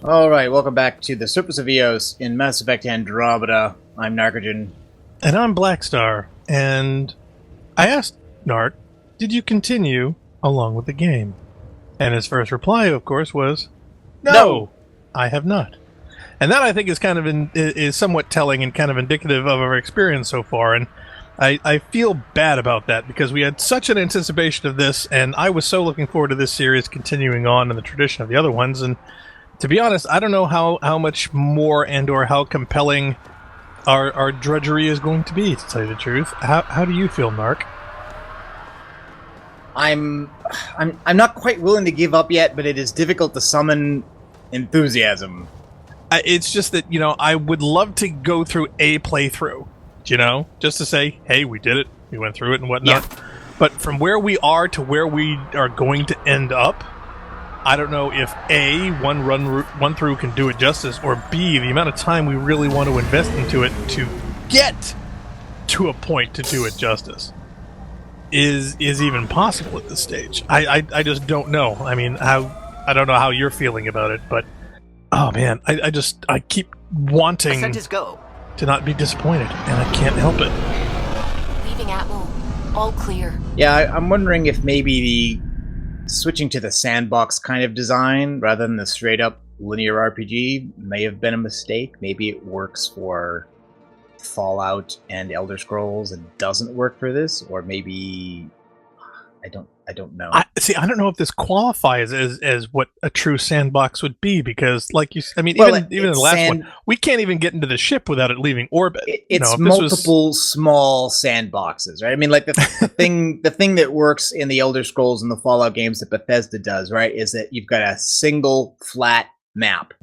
Alright, welcome back to the Surface of Eos in Mass Effect Andromeda. I'm Narcogen. And I'm Blackstar, and I asked Narc, did you continue along with the game? And his first reply, of course, was, No, I have not. And that, I think, is kind of is somewhat telling and kind of indicative of our experience so far, and I feel bad about that, because we had such an anticipation of this, and I was so looking forward to this series continuing on in the tradition of the other ones, and to be honest, I don't know how much more and or how compelling our drudgery is going to be, to tell you the truth. How do you feel, Narc? I'm not quite willing to give up yet, but it is difficult to summon enthusiasm. It's just that, I would love to go through a playthrough, just to say, hey, we did it, we went through it and whatnot. Yeah. But from where we are to where we are going to end up, I don't know if A, one run through can do it justice, or B, the amount of time we really want to invest into it to get to a point to do it justice is even possible at this stage. I just don't know. I mean, I don't know how you're feeling about it, but oh man, I keep wanting to not be disappointed, and I can't help it. Leaving Atmo, all clear. Yeah, I'm wondering if maybe the switching to the sandbox kind of design rather than the straight-up linear RPG may have been a mistake. Maybe it works for Fallout and Elder Scrolls and doesn't work for this, or maybe I don't know. I don't know if this qualifies as what a true sandbox would be, because, like you, I mean, even in the last one, we can't even get into the ship without it leaving orbit. It's multiple small sandboxes, right? I mean, like the thing that works in the Elder Scrolls and the Fallout games that Bethesda does, right, is that you've got a single flat map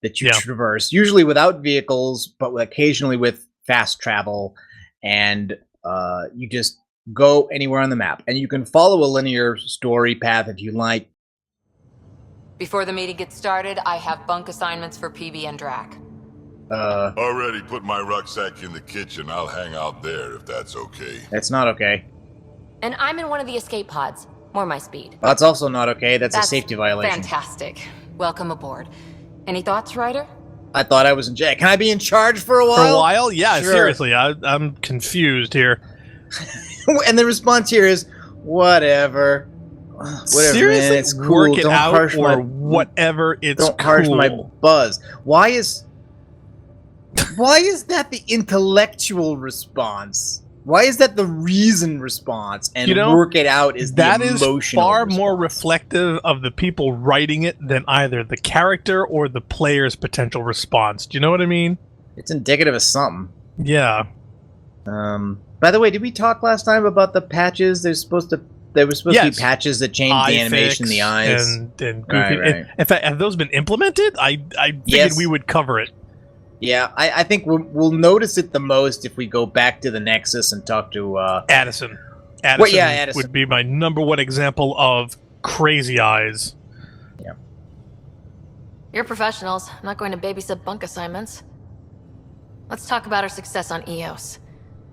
that you traverse, usually without vehicles, but occasionally with fast travel, and you just go anywhere on the map, and you can follow a linear story path if you like. Before the meeting gets started, I have bunk assignments for PB and Drac. Already put my rucksack in the kitchen. I'll hang out there if that's okay. That's not okay. And I'm in one of the escape pods. More my speed. That's also not okay. That's a safety violation. Fantastic. Welcome aboard. Any thoughts, Ryder? I thought I was in jail. Can I be in charge for a while? For a while? Yeah, sure. Seriously. I'm confused here. And the response here is, whatever. Seriously? Man, it's cool. Work it don't out or whatever, it's don't harsh my buzz. Why is that the intellectual response? Why is that the reason response? And work it out is the emotional response. That is far response. more reflective of the people writing it than either the character or the player's potential response. Do you know what I mean? It's indicative of something. Yeah. By the way, did we talk last time about the patches? There were supposed to be patches that changed the animation, the eyes, and goofy. Right. In fact, have those been implemented? I figured we would cover it. Yeah, I think we'll notice it the most if we go back to the Nexus and talk to Addison. Addison would be my number one example of crazy eyes. Yeah. You're professionals. I'm not going to babysit bunk assignments. Let's talk about our success on Eos.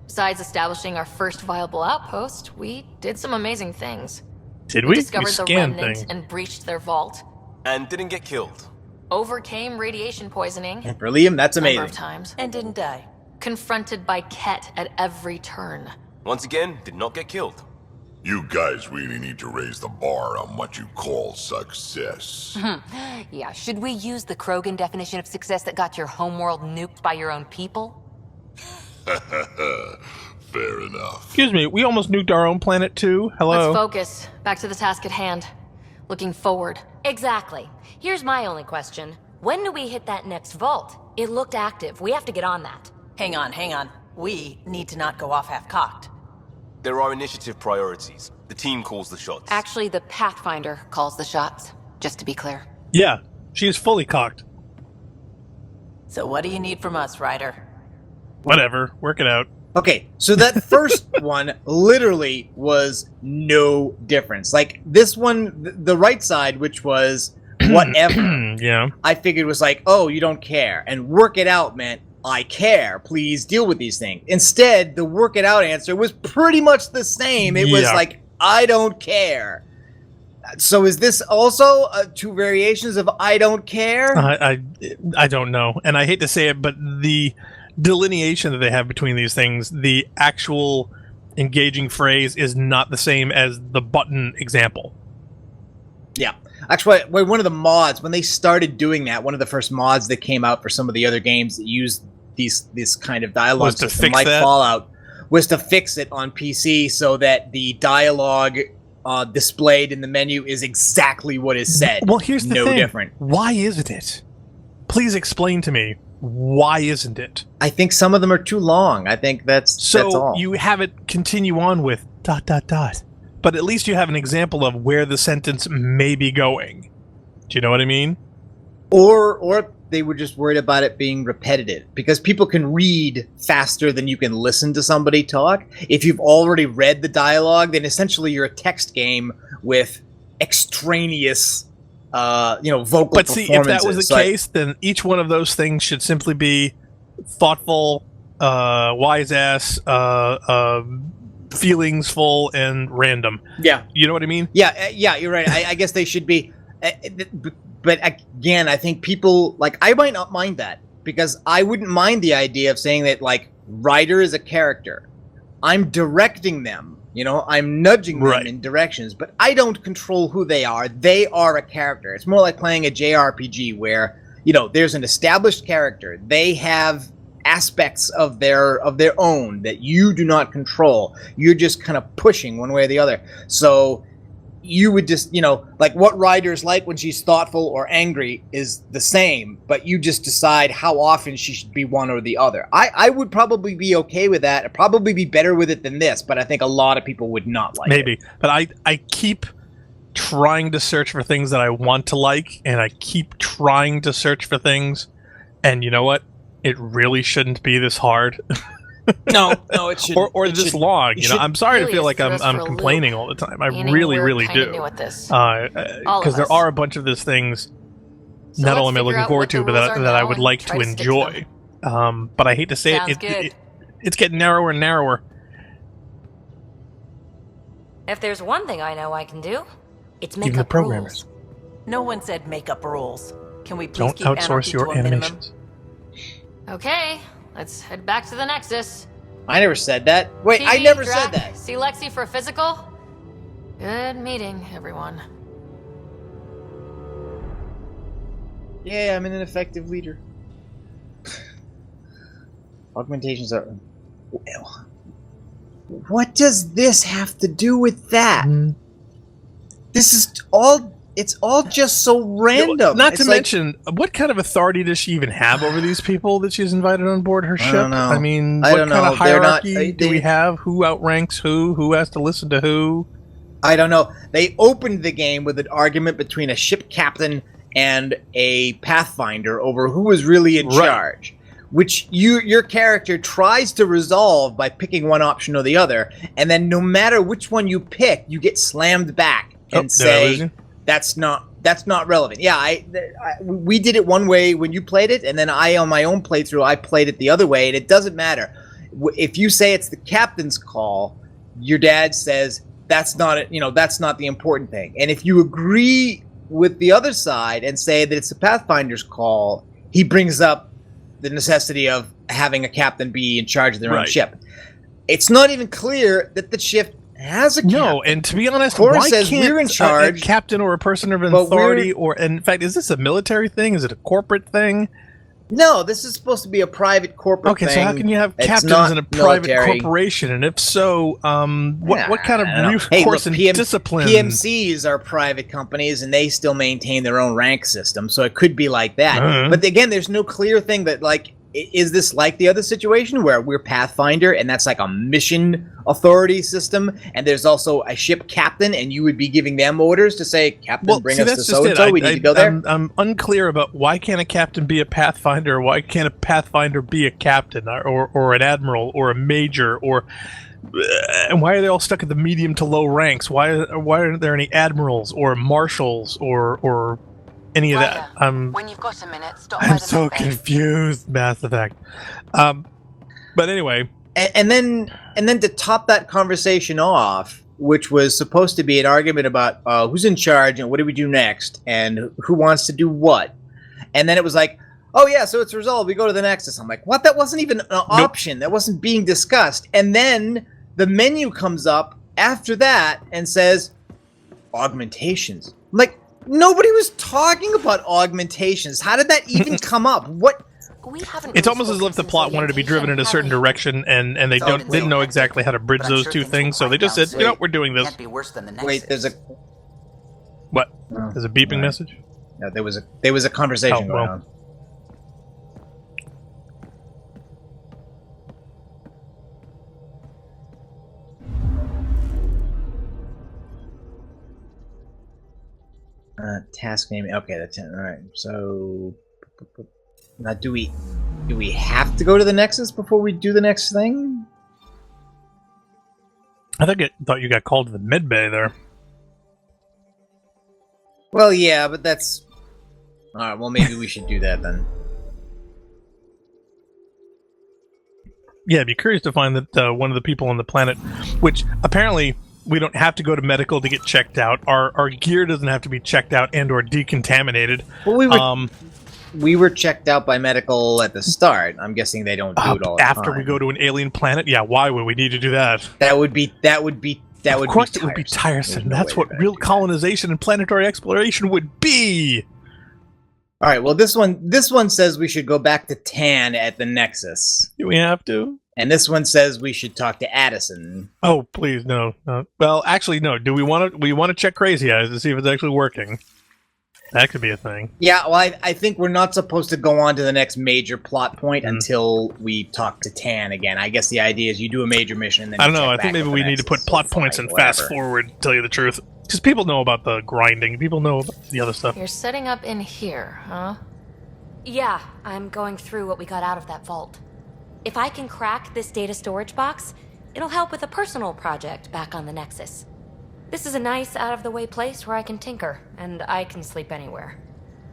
Besides establishing our first viable outpost, we did some amazing things. Did we? Discovered the remnant and breached their vault. And didn't get killed. Overcame radiation poisoning. And for Liam, that's amazing. Number of times. And didn't die. Confronted by Kett at every turn. Once again, did not get killed. You guys really need to raise the bar on what you call success. Yeah, should we use the Krogan definition of success that got your homeworld nuked by your own people? Fair enough. Excuse me, we almost nuked our own planet too. Hello? Let's focus. Back to the task at hand. Looking forward. Exactly. Here's my only question. When do we hit that next vault? It looked active. We have to get on that. Hang on. We need to not go off half-cocked. There are initiative priorities. The team calls the shots. Actually, the Pathfinder calls the shots, just to be clear. Yeah, she is fully cocked. So what do you need from us, Ryder? Whatever, work it out. Okay, so that first one literally was no difference. Like, this one, the right side, which was whatever, yeah, I figured was like, oh, you don't care. And work it out meant, I care. Please deal with these things. Instead, the work it out answer was pretty much the same. It was like, I don't care. So is this also two variations of I don't care? I don't know, and I hate to say it, but the delineation that they have between these things, the actual engaging phrase is not the same as the button example. Yeah. Actually, one of the mods, when they started doing that, one of the first mods that came out for some of the other games that used this kind of dialogue system, like Fallout, was to fix it on PC so that the dialogue displayed in the menu is exactly what is said. Well, here's the thing. No different. Why isn't it? Please explain to me. Why isn't it? I think some of them are too long. I think that's all. So you have it continue on with ... But at least you have an example of where the sentence may be going. Do you know what I mean? Or they were just worried about it being repetitive, because people can read faster than you can listen to somebody talk. If you've already read the dialogue, then essentially you're a text game with extraneous vocal performances. But see, if that was the case, then each one of those things should simply be thoughtful, wise ass, feelings full, and random. Yeah. You know what I mean? Yeah, you're right. I guess they should be. But again, I think people, like, I might not mind that, because I wouldn't mind the idea of saying that, like, Ryder is a character. I'm directing them, I'm nudging them in directions, but I don't control who they are. They are a character. It's more like playing a JRPG where, there's an established character. They have aspects of their own that you do not control. You're just kind of pushing one way or the other. So you would just, like what Ryder's like when she's thoughtful or angry is the same, but you just decide how often she should be one or the other. I would probably be okay with that. I'd probably be better with it than this, but I think a lot of people would not like it. Maybe. But I keep trying to search for things that I want to like, and I keep trying to search for things, and you know what? It really shouldn't be this hard. No, it shouldn't. Or this long. I'm sorry to feel like I'm complaining all the time. I really do. Because there are a bunch of these things not only am I looking forward to, but that I would like to enjoy. But I hate to say it's getting narrower and narrower. If there's one thing I know I can do, it's make Even up the programmers. rules. No one said make up rules. Can we please Don't keep outsource anarchy your to a minimum? animations. Okay, let's head back to the Nexus. I never said that. Wait, I TV, never Drac, said that. See Lexi for a physical? Good meeting, everyone. Yeah, I'm an ineffective leader. Augmentations are... What does this have to do with that? This is all... It's all just so random. Not to mention, what kind of authority does she even have over these people that she's invited on board her ship? I don't know. I mean, I what don't kind know. of hierarchy do we have? Who outranks who? Who has to listen to who? I don't know. They opened the game with an argument between a ship captain and a Pathfinder over who was really in charge, which your character tries to resolve by picking one option or the other, and then no matter which one you pick, you get slammed back and say... That's not relevant. Yeah, we did it one way when you played it, and then on my own playthrough, I played it the other way, and it doesn't matter. If you say it's the captain's call, your dad says that's not it. That's not the important thing. And if you agree with the other side and say that it's the Pathfinder's call, he brings up the necessity of having a captain be in charge of their own ship. It's not even clear that the ship has a captain. No, and to be honest, Cora why says can't we're in charge, a captain or a person of authority, or in fact, is this a military thing? Is it a corporate thing? No, this is supposed to be a private corporate thing. Okay, so how can you have captains in a private corporation? And if so, what kind of recourse and discipline? PMCs are private companies, and they still maintain their own rank system, so it could be like that. But again, there's no clear thing that, like, is this like the other situation where we're Pathfinder and that's like a mission authority system, and there's also a ship captain and you would be giving them orders to say, Captain, bring us to so-and-so, we need to go there? I'm unclear about why can't a captain be a Pathfinder, why can't a Pathfinder be a captain or an admiral or a major, and why are they all stuck at the medium to low ranks? Why aren't there any admirals or marshals or any of that? When you've got a minute, stop. I'm so confused. Mass Effect. But anyway, and then to top that conversation off, which was supposed to be an argument about who's in charge and what do we do next and who wants to do what. And then it was like, oh yeah, so it's resolved. We go to the Nexus. I'm like, what? That wasn't even an option. That wasn't being discussed. And then the menu comes up after that and says, augmentations. I'm like, nobody was talking about augmentations. How did that even come up? What? It's almost as if the plot wanted to be driven in a certain direction, and they didn't know exactly how to bridge those two things, so they just said, you know, we're doing this. Wait, there's a... What? There's a beeping message? No, there was a conversation going on. Task name. Okay, that's it. All right. So now, do we have to go to the Nexus before we do the next thing? I thought you got called to the med bay there. Well, yeah, but that's all right. Well, maybe we should do that then. Yeah, I'd be curious to find that one of the people on the planet, which apparently we don't have to go to medical to get checked out. Our gear doesn't have to be checked out and or decontaminated. Well, we were checked out by medical at the start. I'm guessing they don't do it all the time. After we go to an alien planet? Yeah, why would we need to do that? That would be Of course it would be tiresome. That's what real colonization and planetary exploration would be. All right, well, this one says we should go back to Tan at the Nexus. Do we have to? And this one says we should talk to Addison. Oh, please, no. Well, actually, no. Do we want to check Crazy Eyes to see if it's actually working? That could be a thing. Yeah, well, I think we're not supposed to go on to the next major plot point until we talk to Tan again. I guess the idea is you do a major mission and then I don't know. I think maybe we need to put plot points and fast forward, to tell you the truth. Because people know about the grinding. People know about the other stuff. You're setting up in here, huh? Yeah, I'm going through what we got out of that vault. If I can crack this data storage box, it'll help with a personal project back on the Nexus. This is a nice, out-of-the-way place where I can tinker, and I can sleep anywhere.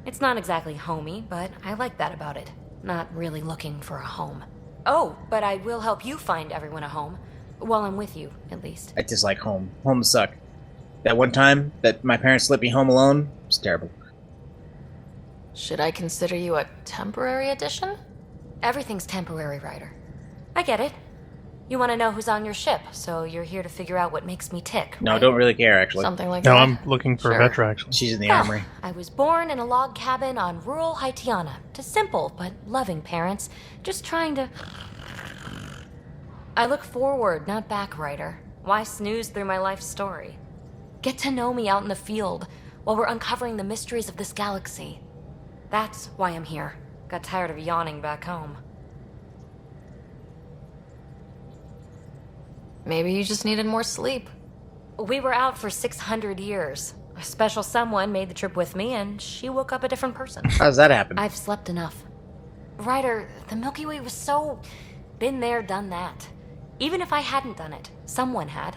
It's not exactly homey, but I like that about it. Not really looking for a home. Oh, but I will help you find everyone a home. While I'm with you, at least. I dislike home. Homes suck. That one time that my parents let me home alone, it was terrible. Should I consider you a temporary addition? Everything's temporary, Ryder. I get it. You want to know who's on your ship, so you're here to figure out what makes me tick, No, right? don't really care, actually. Something like that? No, I'm looking for a Vetra, actually. She's in the armory. I was born in a log cabin on rural Haitiana to simple but loving parents, just trying to... I look forward, not back, Ryder. Why snooze through my life story? Get to know me out in the field while we're uncovering the mysteries of this galaxy. That's why I'm here. Got tired of yawning back home. Maybe you just needed more sleep. We were out for 600 years. A special someone made the trip with me, and she woke up a different person. How's that happen? I've slept enough. Ryder, the Milky Way was so... been there, done that. Even if I hadn't done it, someone had.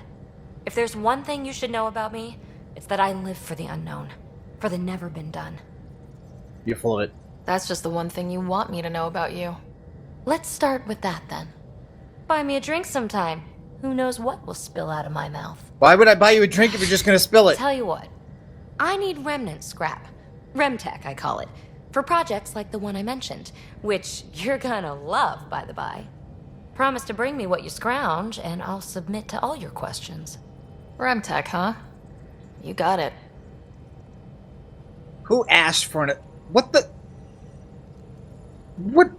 If there's one thing you should know about me, it's that I live for the unknown. For the never been done. You're full of it. That's just the one thing you want me to know about you. Let's start with that, then. Buy me a drink sometime. Who knows what will spill out of my mouth. Why would I buy you a drink if you're just gonna spill it? Tell you what. I need remnant scrap. Remtech, I call it. For projects like the one I mentioned. Which you're gonna love, by the by. Promise to bring me what you scrounge, and I'll submit to all your questions. Remtech, huh? You got it. Who asked for it? What the... What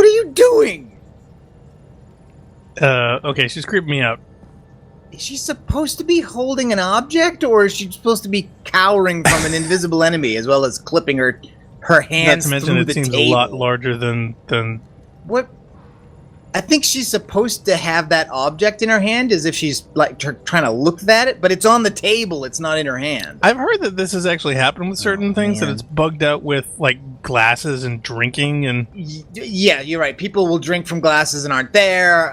are you doing? Okay, she's creeping me out. Is she supposed to be holding an object, or is she supposed to be cowering from an invisible enemy, as well as clipping her hands Not to through mention, the it seems table? a lot larger than... What? I think she's supposed to have that object in her hand, as if she's like trying to look at it, but it's on the table. It's not in her hand. I've heard that this has actually happened with certain things, man. that it's bugged out with, like, glasses and drinking and... Yeah, you're right. People will drink from glasses and aren't there.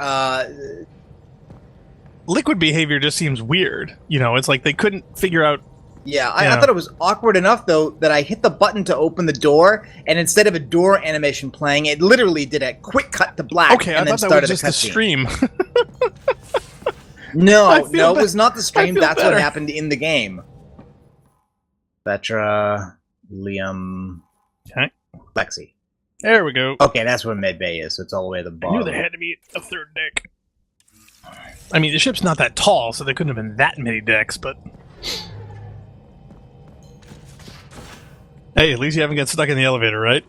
Liquid behavior just seems weird. You know, it's like they couldn't figure out... Yeah, I thought it was awkward enough, though, that I hit the button to open the door, and instead of a door animation playing, it literally did a quick cut to black. Okay, and I then thought that was started just the cutscene. stream. No, feel it was not the stream. feel That's better. what happened in the game. Petra, Liam, Okay. Lexi. There we go. Okay, that's where medbay is. So it's all the way at the I bottom. knew there had to be a third deck. I mean, the ship's not that tall, so there couldn't have been that many decks, but... Hey, at least you haven't got stuck in the elevator, right?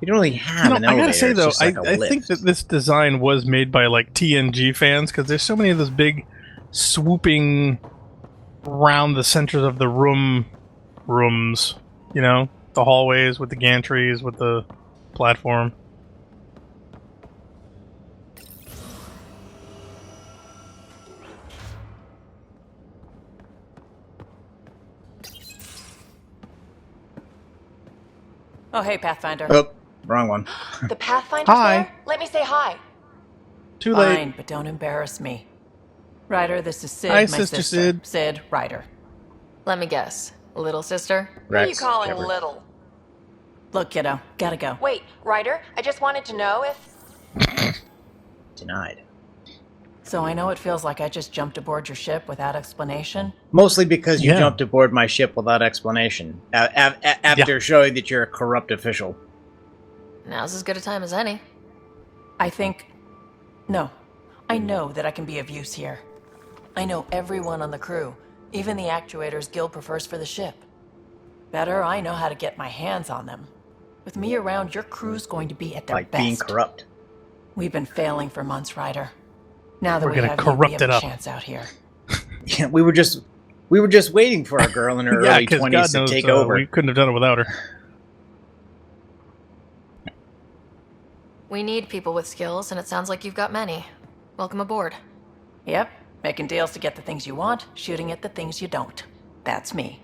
You don't really have an elevator. I gotta say, it's though, just like a I lift. think that this design was made by, like, TNG fans, because there's so many of those big, swooping, around the centers of the rooms, you know? The hallways with the gantries, with the platform. Oh, hey, Pathfinder. Oh, wrong one. The Pathfinder's Hi. there? Let me say hi. Too late. Fine, but don't embarrass me. Ryder, this is Sid, Hi, my Sister sister. Sid. Sid, Ryder. Let me guess. Little sister? Who are you Rex, calling Shepard. little? Look, kiddo, gotta go. Wait, Ryder, I just wanted to know if... Denied. So I know it feels like I just jumped aboard your ship without explanation. Mostly because you Yeah. jumped aboard my ship without explanation. After showing that you're a corrupt official. Now's as good a time as any. I think... No. I know that I can be of use here. I know everyone on the crew, even the actuators Gil prefers for the ship. Better, I know how to get my hands on them. With me around, your crew's going to be at their Like best. being corrupt. We've been failing for months, Ryder. Now that We're we gonna have corrupt you, it we have up. a chance out here. Yeah, we were just waiting for a girl in her Yeah, early because 20s God to knows take over. we couldn't have done it without her. We need people with skills, and it sounds like you've got many. Welcome aboard. Yep, making deals to get the things you want, shooting at the things you don't. That's me.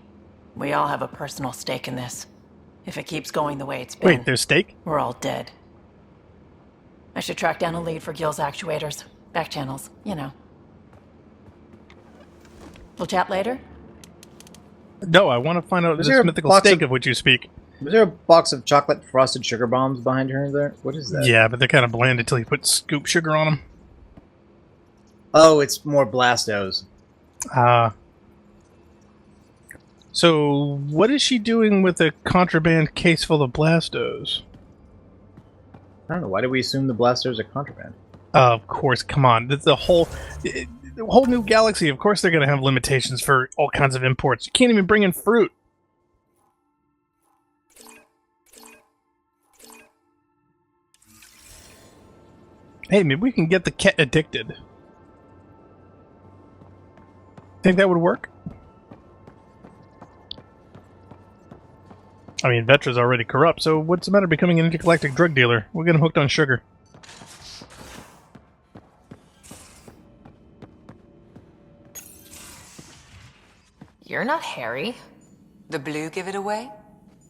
We all have a personal stake in this. If it keeps going the way it's been, Wait, there's steak? we're all dead. I should track down a lead for Gil's actuators. Back channels, you know. We'll chat later? No, I want to find out Was this there a mythical box steak of- of which you speak. Was there a box of chocolate frosted sugar bombs behind her there? What is that? Yeah, but they're kind of bland until you put scoop sugar on them. Oh, it's more Blastos. So, what is she doing with a contraband case full of Blastos? I don't know. Why do we assume the Blastos are contraband? Of course, come on. The whole new galaxy, of course they're going to have limitations for all kinds of imports. You can't even bring in fruit. Hey, maybe we can get the Kett addicted. Think that would work? I mean, Vetra's already corrupt, so what's the matter becoming an intergalactic drug dealer? We'll get him hooked on sugar. You're not Harry. The blue give it away?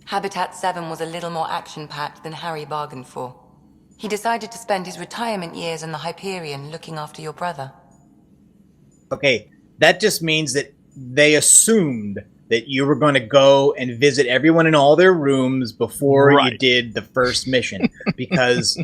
Habitat 7 was a little more action-packed than Harry bargained for. He decided to spend his retirement years in the Hyperion looking after your brother. Okay, that just means that they assumed that you were going to go and visit everyone in all their rooms before you Right. did the first mission. Because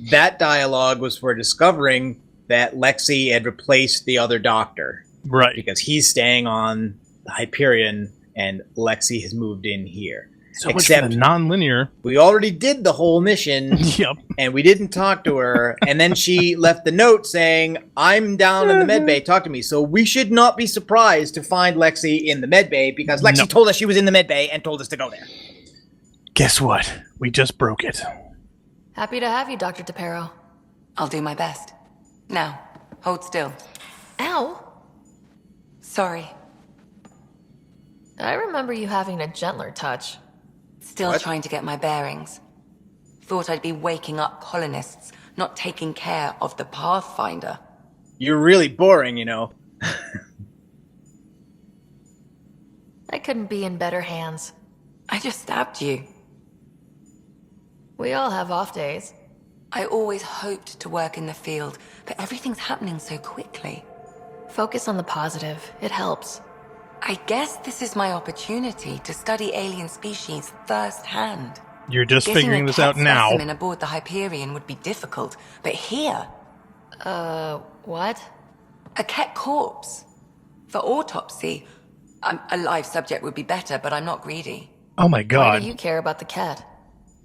that dialogue was for discovering that Lexi had replaced the other doctor. Right. Because he's staying on the Hyperion and Lexi has moved in here. So much for the non-linear. We already did the whole mission Yep. and we didn't talk to her. And then she left the note saying, I'm down in the medbay, talk to me. So we should not be surprised to find Lexi in the medbay because Lexi No. told us she was in the medbay and told us to go there. Guess what? We just broke it. Happy to have you, Dr. DePero. I'll do my best. Now, hold still. Ow! Sorry. I remember you having a gentler touch. Still What? trying to get my bearings. Thought I'd be waking up colonists, not taking care of the Pathfinder. You're really boring, you know. I couldn't be in better hands. I just stabbed you. We all have off days. I always hoped to work in the field, but everything's happening so quickly. Focus on the positive. It helps. I guess this is my opportunity to study alien species firsthand. You're just Getting figuring a this Kett out now. specimen aboard the Hyperion would be difficult, but here, What? a Kett corpse. For autopsy, a live subject would be better, but I'm not greedy. Oh my Why god. do you care about the cat?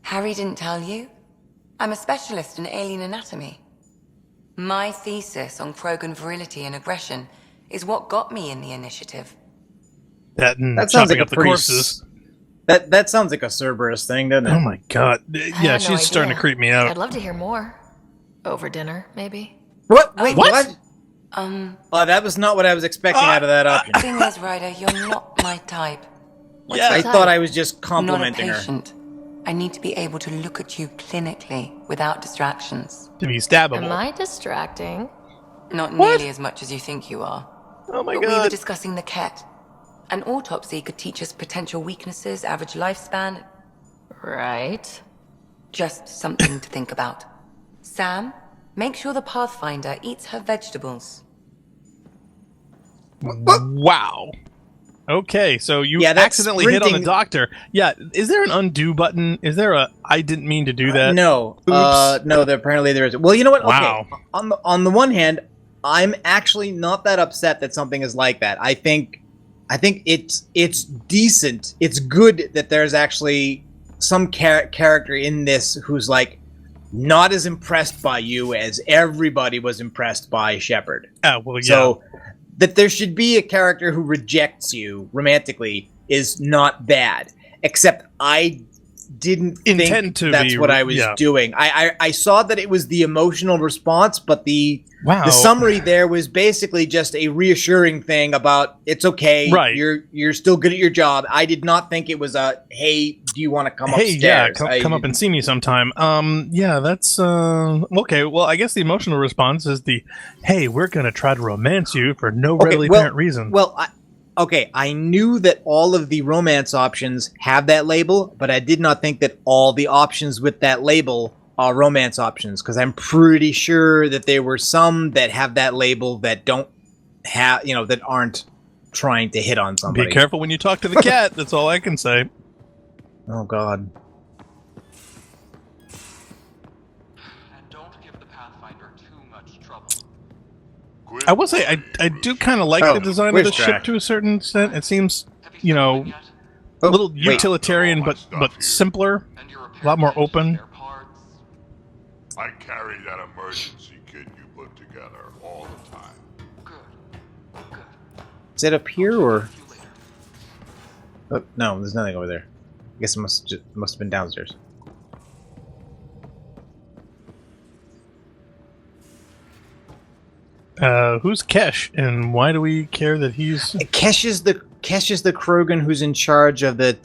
Harry didn't tell you? I'm a specialist in alien anatomy. My thesis on krogan virility and aggression is what got me in the initiative. That and That sounds chopping like up a the pretty corpses. That sounds like a Cerberus thing, doesn't it? Oh my god. I Yeah, had no she's starting to idea. creep me out. I'd love to hear more. Over dinner, maybe? What? Wait, What? what? Oh, that was not what I was expecting out of that option. Thing is, Ryder, you're not my type. Yeah. I the thought type? I was just I'm not a complimenting her. patient. I need to be able to look at you clinically without distractions. To be stabbable. Am I distracting? Not What? nearly as much as you think you are. Oh my But we were god. discussing the Kett. An autopsy could teach us potential weaknesses, average lifespan. Right. Just something to think about. Sam, make sure the Pathfinder eats her vegetables. Wow. Okay, so you Yeah, that accidentally hit on the sprinting- doctor. Yeah, is there an undo button? Is there a I didn't mean to do that? No, Oops. no. Apparently there is. Well, you know what? Wow. Okay. On the one hand, I'm actually not that upset that something is like that. I think it's decent. It's good that there's actually some character in this who's like not as impressed by you as everybody was impressed by Shepard. Oh, well, yeah. So that there should be a character who rejects you romantically is not bad. Except I didn't Intend think to that's be, what I was yeah. doing. I saw that it was the emotional response, but the Wow. summary there was basically just a reassuring thing about it's okay. Right. You're still good at your job. I did not think it was a hey, do you want to come Hey, yeah, upstairs? come up and see me sometime. Yeah, that's okay. Well, I guess the emotional response is the hey, we're gonna try to romance you for no readily apparent reason. Well, I knew that all of the romance options have that label, but I did not think that all the options with that label are romance options, because I'm pretty sure that there were some that have that label that don't have, that aren't trying to hit on somebody. Be careful when you talk to the cat. That's all I can say. Oh God. And don't give the Pathfinder too much trouble. Quit I will say I do kind of like Oh, the design of where's the ship Drac? to a certain extent. It seems, a Oh, little wait. utilitarian, but simpler, And your a lot more open. spare parts. I carry that emergency kit you put together all the time. Good. Is it up here or? See you later. Oh, no, there's nothing over there. I guess it must have been downstairs. Who's Kesh, and why do we care that he's? Kesh is the Krogan who's in charge of the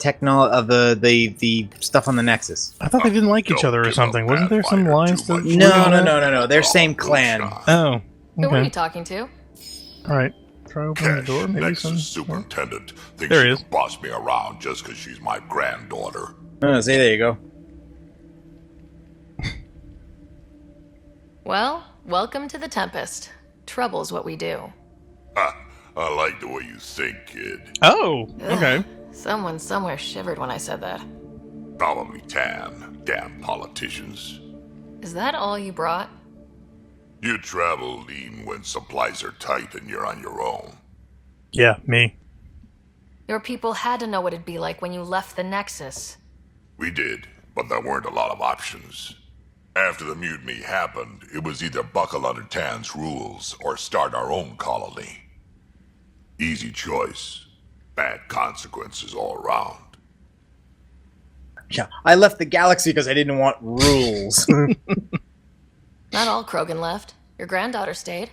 the stuff on the Nexus. I thought they didn't like each other or something. Wasn't there some lines to? No. They're same clan. Oh, Who are you okay. talking to? All right. Try opening the door. Maybe Nexus some. superintendent thinks There she he is. can boss me around just because she's my granddaughter. Oh, see, there you go. Well, welcome to the Tempest. Trouble's what we do. Ha! I like the way you think, kid. Oh, okay. Someone somewhere shivered when I said that. Probably Tan. Damn politicians. Is that all you brought? You travel lean when supplies are tight and you're on your own. Yeah, me. Your people had to know what it'd be like when you left the Nexus. We did, but there weren't a lot of options. After the mutiny happened, it was either buckle under Tan's rules or start our own colony. Easy choice. Bad consequences all around. Yeah, I left the galaxy because I didn't want rules. Not all Krogan left. Your granddaughter stayed.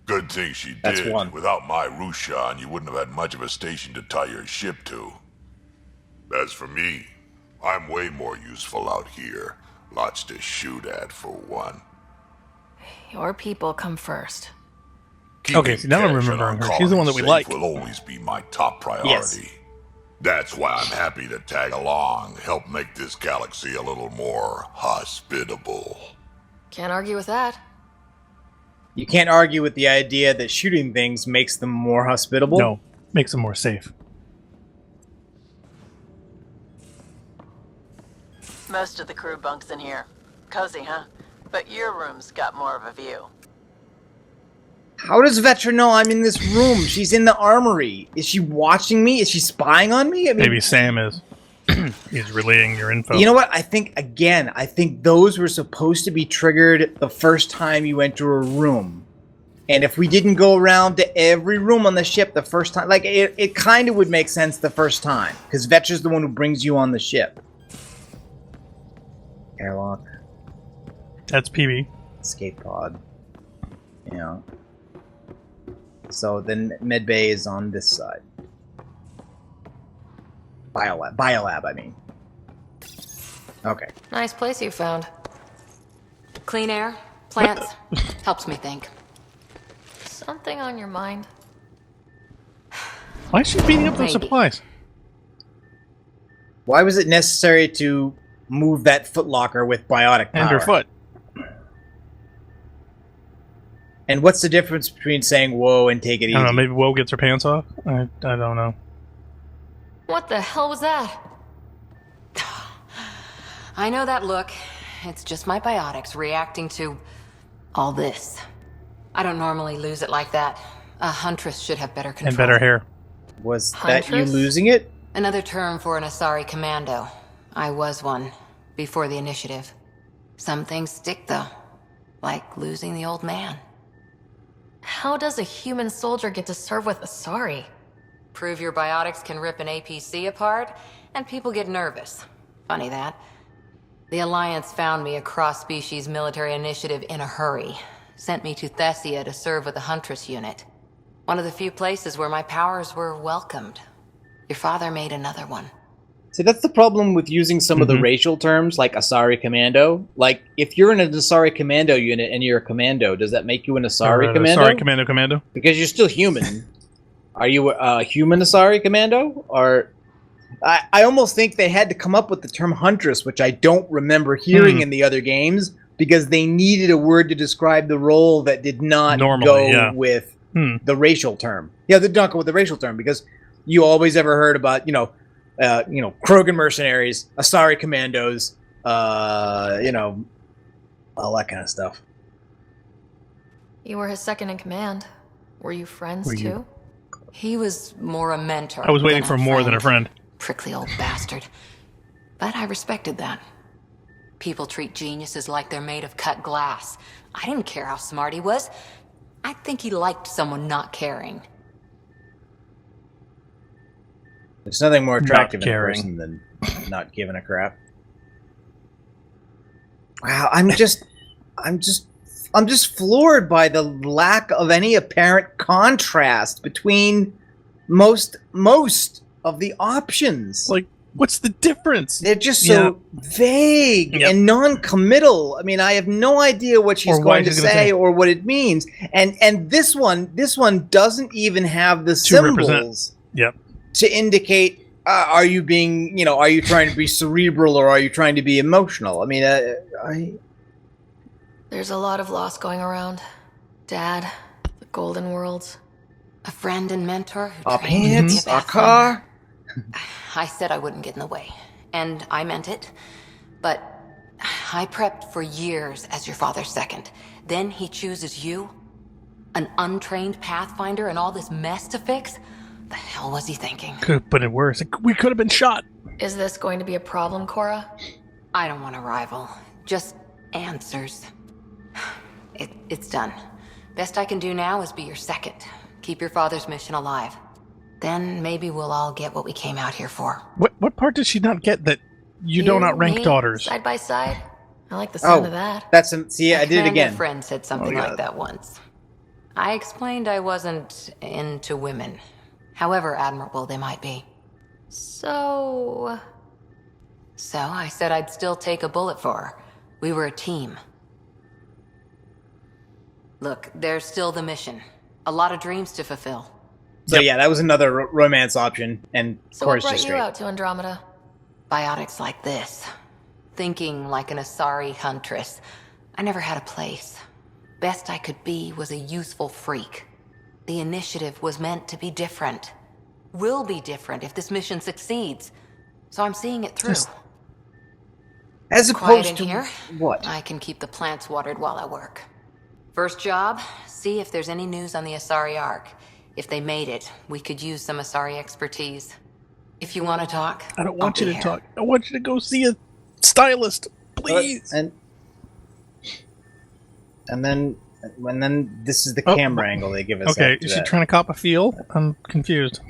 Good thing she did. That's one. Without my Rushan, you wouldn't have had much of a station to tie your ship to. As for me, I'm way more useful out here. Lots to shoot at, for one. Your people come first. Okay, see, now I'm Kesh and remembering our her. She's the one that we colony safe like. will always be my top priority. Yes. That's why I'm happy to tag along, help make this galaxy a little more hospitable. Can't argue with that. You can't argue with the idea that shooting things makes them more hospitable. No, makes them more safe. Most of the crew bunks in here. Cozy, huh? But your room's got more of a view. How does Vetra know I'm in this room? She's in the armory. Is she watching me? Is she spying on me? I mean, Maybe Sam is. He's relaying your info. you know what? I think those were supposed to be triggered the first time you enter a room. And if we didn't go around to every room on the ship the first time, like, it kind of would make sense the first time. Because Vetra's the one who brings you on the ship. Airlock. That's PB. Escape pod. You know. So then medbay is on this side. Biolab, I mean. Okay. Nice place you found. Clean air, plants, helps me think. Something on your mind? Why is she beating up those Maybe. supplies? Why was it necessary to move that footlocker with biotic power? And her foot. And what's the difference between saying whoa and take it easy? I don't know, maybe Woe gets her pants off? I don't know. What the hell was that? I know that look. It's just my biotics reacting to all this. I don't normally lose it like that. A huntress should have better control. And better hair. Was that you Huntress? losing it? Another term for an Asari commando. I was one, before the initiative. Some things stick, though. Like losing the old man. How does a human soldier get to serve with Asari? Prove your biotics can rip an APC apart, and people get nervous. Funny that. The Alliance found me a cross-species military initiative in a hurry. Sent me to Thessia to serve with the Huntress unit. One of the few places where my powers were welcomed. Your father made another one. See, that's the problem with using some of the racial terms, like Asari Commando. Like, if you're in an Asari Commando unit and you're a commando, does that make you an Asari Commando? Asari Commando. Because you're still human. Are you a human Asari Commando? Or I almost think they had to come up with the term Huntress, which I don't remember hearing in the other games, because they needed a word to describe the role that did not go with the racial term. Yeah, they did not go with the racial term, because you always ever heard about, Krogan mercenaries, Asari commandos, all that kind of stuff. You were his second in command. Were you friends too? He was more a mentor. I was waiting than for more than a friend. Prickly old bastard. But I respected that. People treat geniuses like they're made of cut glass. I didn't care how smart he was. I think he liked someone not caring. There's nothing more attractive in a caring. person than not giving a crap. Wow, I'm just floored by the lack of any apparent contrast between most of the options. Like, what's the difference? They're just so vague and non-committal. I mean, I have no idea what she's going to say or what it means. And this one doesn't even have the symbols to indicate are you trying to be cerebral or are you trying to be emotional? I mean, There's a lot of loss going around. Dad, the Golden Worlds. A friend and mentor who our trained me to be pants, a our Pathfinder. car. I said I wouldn't get in the way, and I meant it. But I prepped for years as your father's second. Then he chooses you? An untrained Pathfinder and all this mess to fix? The hell was he thinking? Could have put it worse. We could have been shot. Is this going to be a problem, Cora? I don't want a rival. Just answers. It's done. Best I can do now is be your second. Keep your father's mission alive. Then maybe we'll all get what we came out here for. What part did she not get that you don't outrank me, daughters? Side by side. I like the sound of that. I did it again. A friend said something like that once. I explained I wasn't into women. However admirable they might be. So I said I'd still take a bullet for her. We were a team. Look, there's still the mission. A lot of dreams to fulfill. So yeah, that was another romance option, and So Cora's what brought just you straight. out to Andromeda? Biotics like this. Thinking like an Asari huntress. I never had a place. Best I could be was a useful freak. The initiative was meant to be different. Will be different if this mission succeeds. So I'm seeing it through. As Quiet opposed in to here? what? I can keep the plants watered while I work. First job, see if there's any news on the Asari Ark. If they made it, we could use some Asari expertise. If you want to talk, I don't want I'll you be to here. talk. I want you to go see a stylist, please. And then this is the camera angle they give us. Okay, after is she that. trying to cop a feel? I'm confused.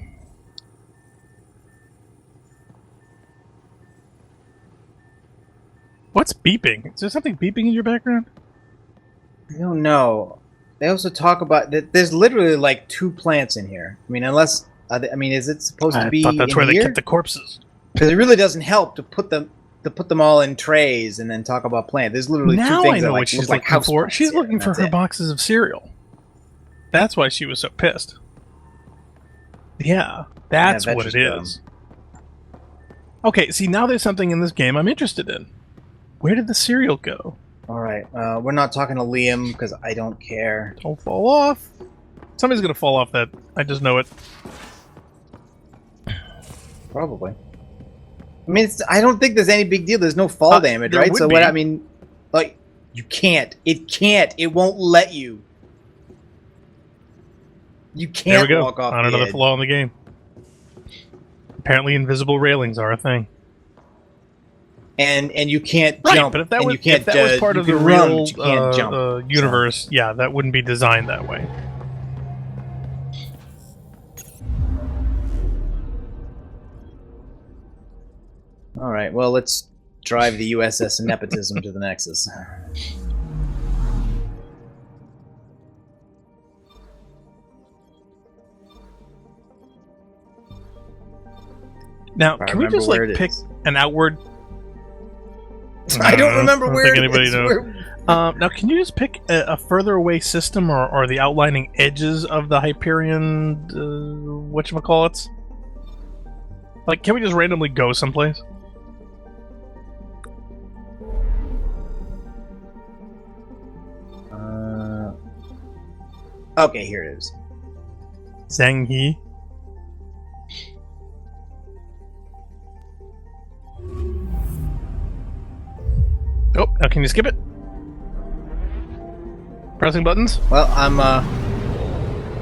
What's beeping? Is there something beeping in your background? I don't know. They also talk about that. There's literally like 2 plants in here. I mean, unless is it supposed to be? I thought that's in where here? they kept the corpses. Because it really doesn't help to put them all in trays and then talk about plants. There's literally Now 2 things I know that, like, what she's look like looking for. houseplants She's here, looking and for that's her it. boxes of cereal. That's why she was so pissed. Yeah, that's Yeah, what it veggies is. Okay, see, now there's something in this game I'm interested in. Where did the cereal go? All right, we're not talking to Liam because I don't care. Don't fall off. Somebody's gonna fall off that. I just know it. Probably. I mean, I don't think there's any big deal. There's no fall damage, there right? would So be. what? I mean, like, you can't. It can't. It won't let you. You There can't we go. walk off On the another edge. flaw in the game. Apparently, invisible railings are a thing. And you can't Right, jump. but if that and was you can't, part you of the can run, real but you can't jump. universe, yeah, that wouldn't be designed that way. All right. Well, let's drive the USS Nepotism to the Nexus. Now, I can we remember just like where it pick is. an outward? I don't remember I don't where think it anybody is. knows. Now, can you just pick a further away system or the outlining edges of the Hyperion, whatchamacallits? Like, can we just randomly go someplace? Okay, here it is. Zhang He? Oh, now can you skip it? Pressing buttons? Well, I'm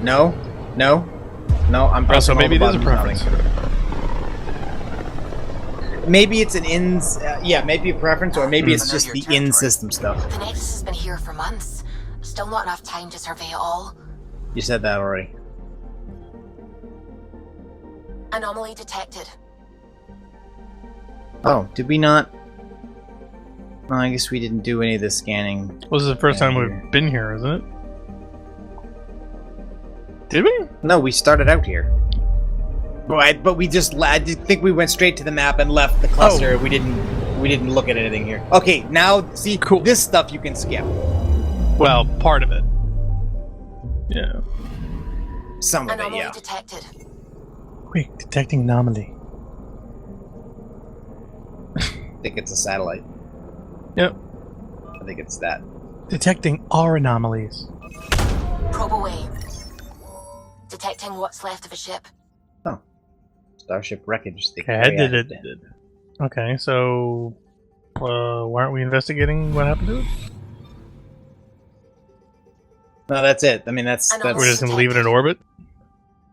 no, I'm pressing. So all maybe the it is a buttons, preference. nothing. Maybe it's an maybe a preference, or maybe it's just the in-system stuff. The Nexus has been here for months. Still not enough time to survey it all. You said that already. Anomaly detected. Oh, did we not? No, I guess we didn't do any of the scanning. Well, this is the first time we've been here, isn't it? Did we? No, we started out here. But we just I think we went straight to the map and left the cluster. Oh. We didn't look at anything here. Okay, now see, Cool. This stuff you can skip. Well, part of it. Yeah. Some of it, Anomaly yeah. detected. Quick, detecting anomaly. I think it's a satellite. Yep. I think it's that. Detecting our anomalies. Probe away. Detecting what's left of a ship. Oh, starship wreckage. They Okay, carry out of it. Okay, so why aren't we investigating what happened to it? No, that's it. I mean, that's We're just gonna leave it in orbit?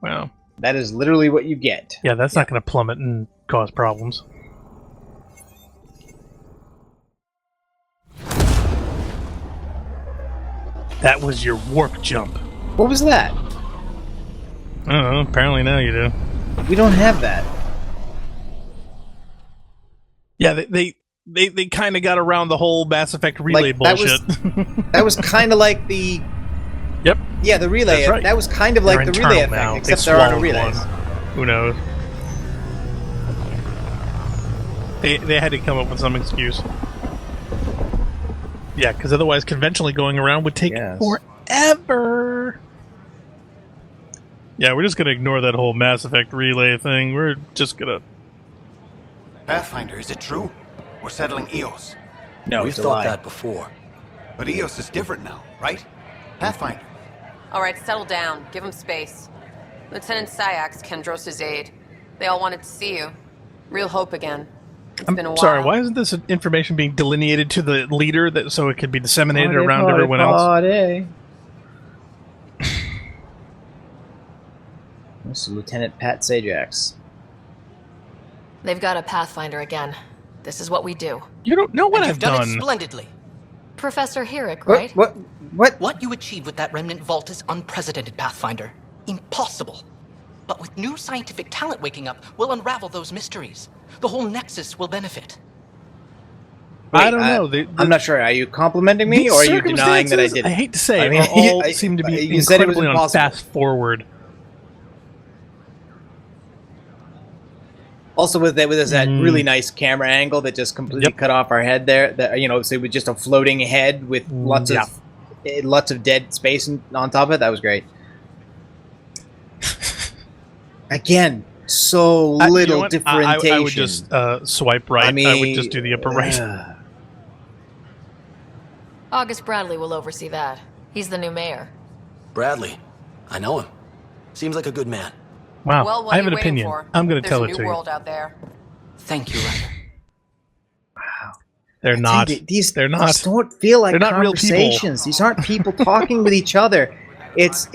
Wow. that is literally what you get. Yeah, that's not gonna plummet and cause problems. That was your warp jump. What was that? I don't know, apparently now you do. We don't have that. Yeah, they kind of got around the whole Mass Effect relay Like, that was- bullshit. That was kind of like the. Yep. Yeah, the relay. That's right. That was kind of like They're the relay internal effect, now. except They there aren't swallowed relays. one. Who knows? They had to come up with some excuse. Yeah, because otherwise conventionally going around would take Yes. forever. Yeah, we're just going to ignore that whole Mass Effect relay thing. We're just going to... Pathfinder, is it true? We're settling Eos. No, We've it's a thought lie. that before. But Eos is different now, right? Pathfinder. All right, settle down. Give him space. Lieutenant Syax, Kendros' aide. They all wanted to see you. Real hope again. It's been a while. Sorry, why isn't this information being delineated to the leader so it could be disseminated around everyone else? This is Lieutenant Pat Sajax. They've got a Pathfinder again. This is what we do. You don't know what I've You've done done. it splendidly. Professor Herrick, right? What you achieved with that remnant vault is unprecedented, Pathfinder. Impossible. But with new scientific talent waking up, we'll unravel those mysteries. The whole Nexus will benefit. I don't know. I'm not sure. Are you complimenting me, or are you denying that I did it? I hate to say, I mean, all seem to be you said it was incredibly on impossible. fast forward. Also, with that really nice camera angle that just completely cut off our head there. That so it was just a floating head with lots of dead space on top of it. That was great. Again, so little differentiation. I would just swipe right. I would just do the upper right. August Bradley will oversee that. He's the new mayor. Bradley. I know him. Seems like a good man. Wow, Well, what I have are an you waiting opinion. for? I'm going to tell it There's to a new you. world out there. Thank you, Ryder. They're not. These don't feel like They're not real people. conversations. These aren't people talking with each other. It's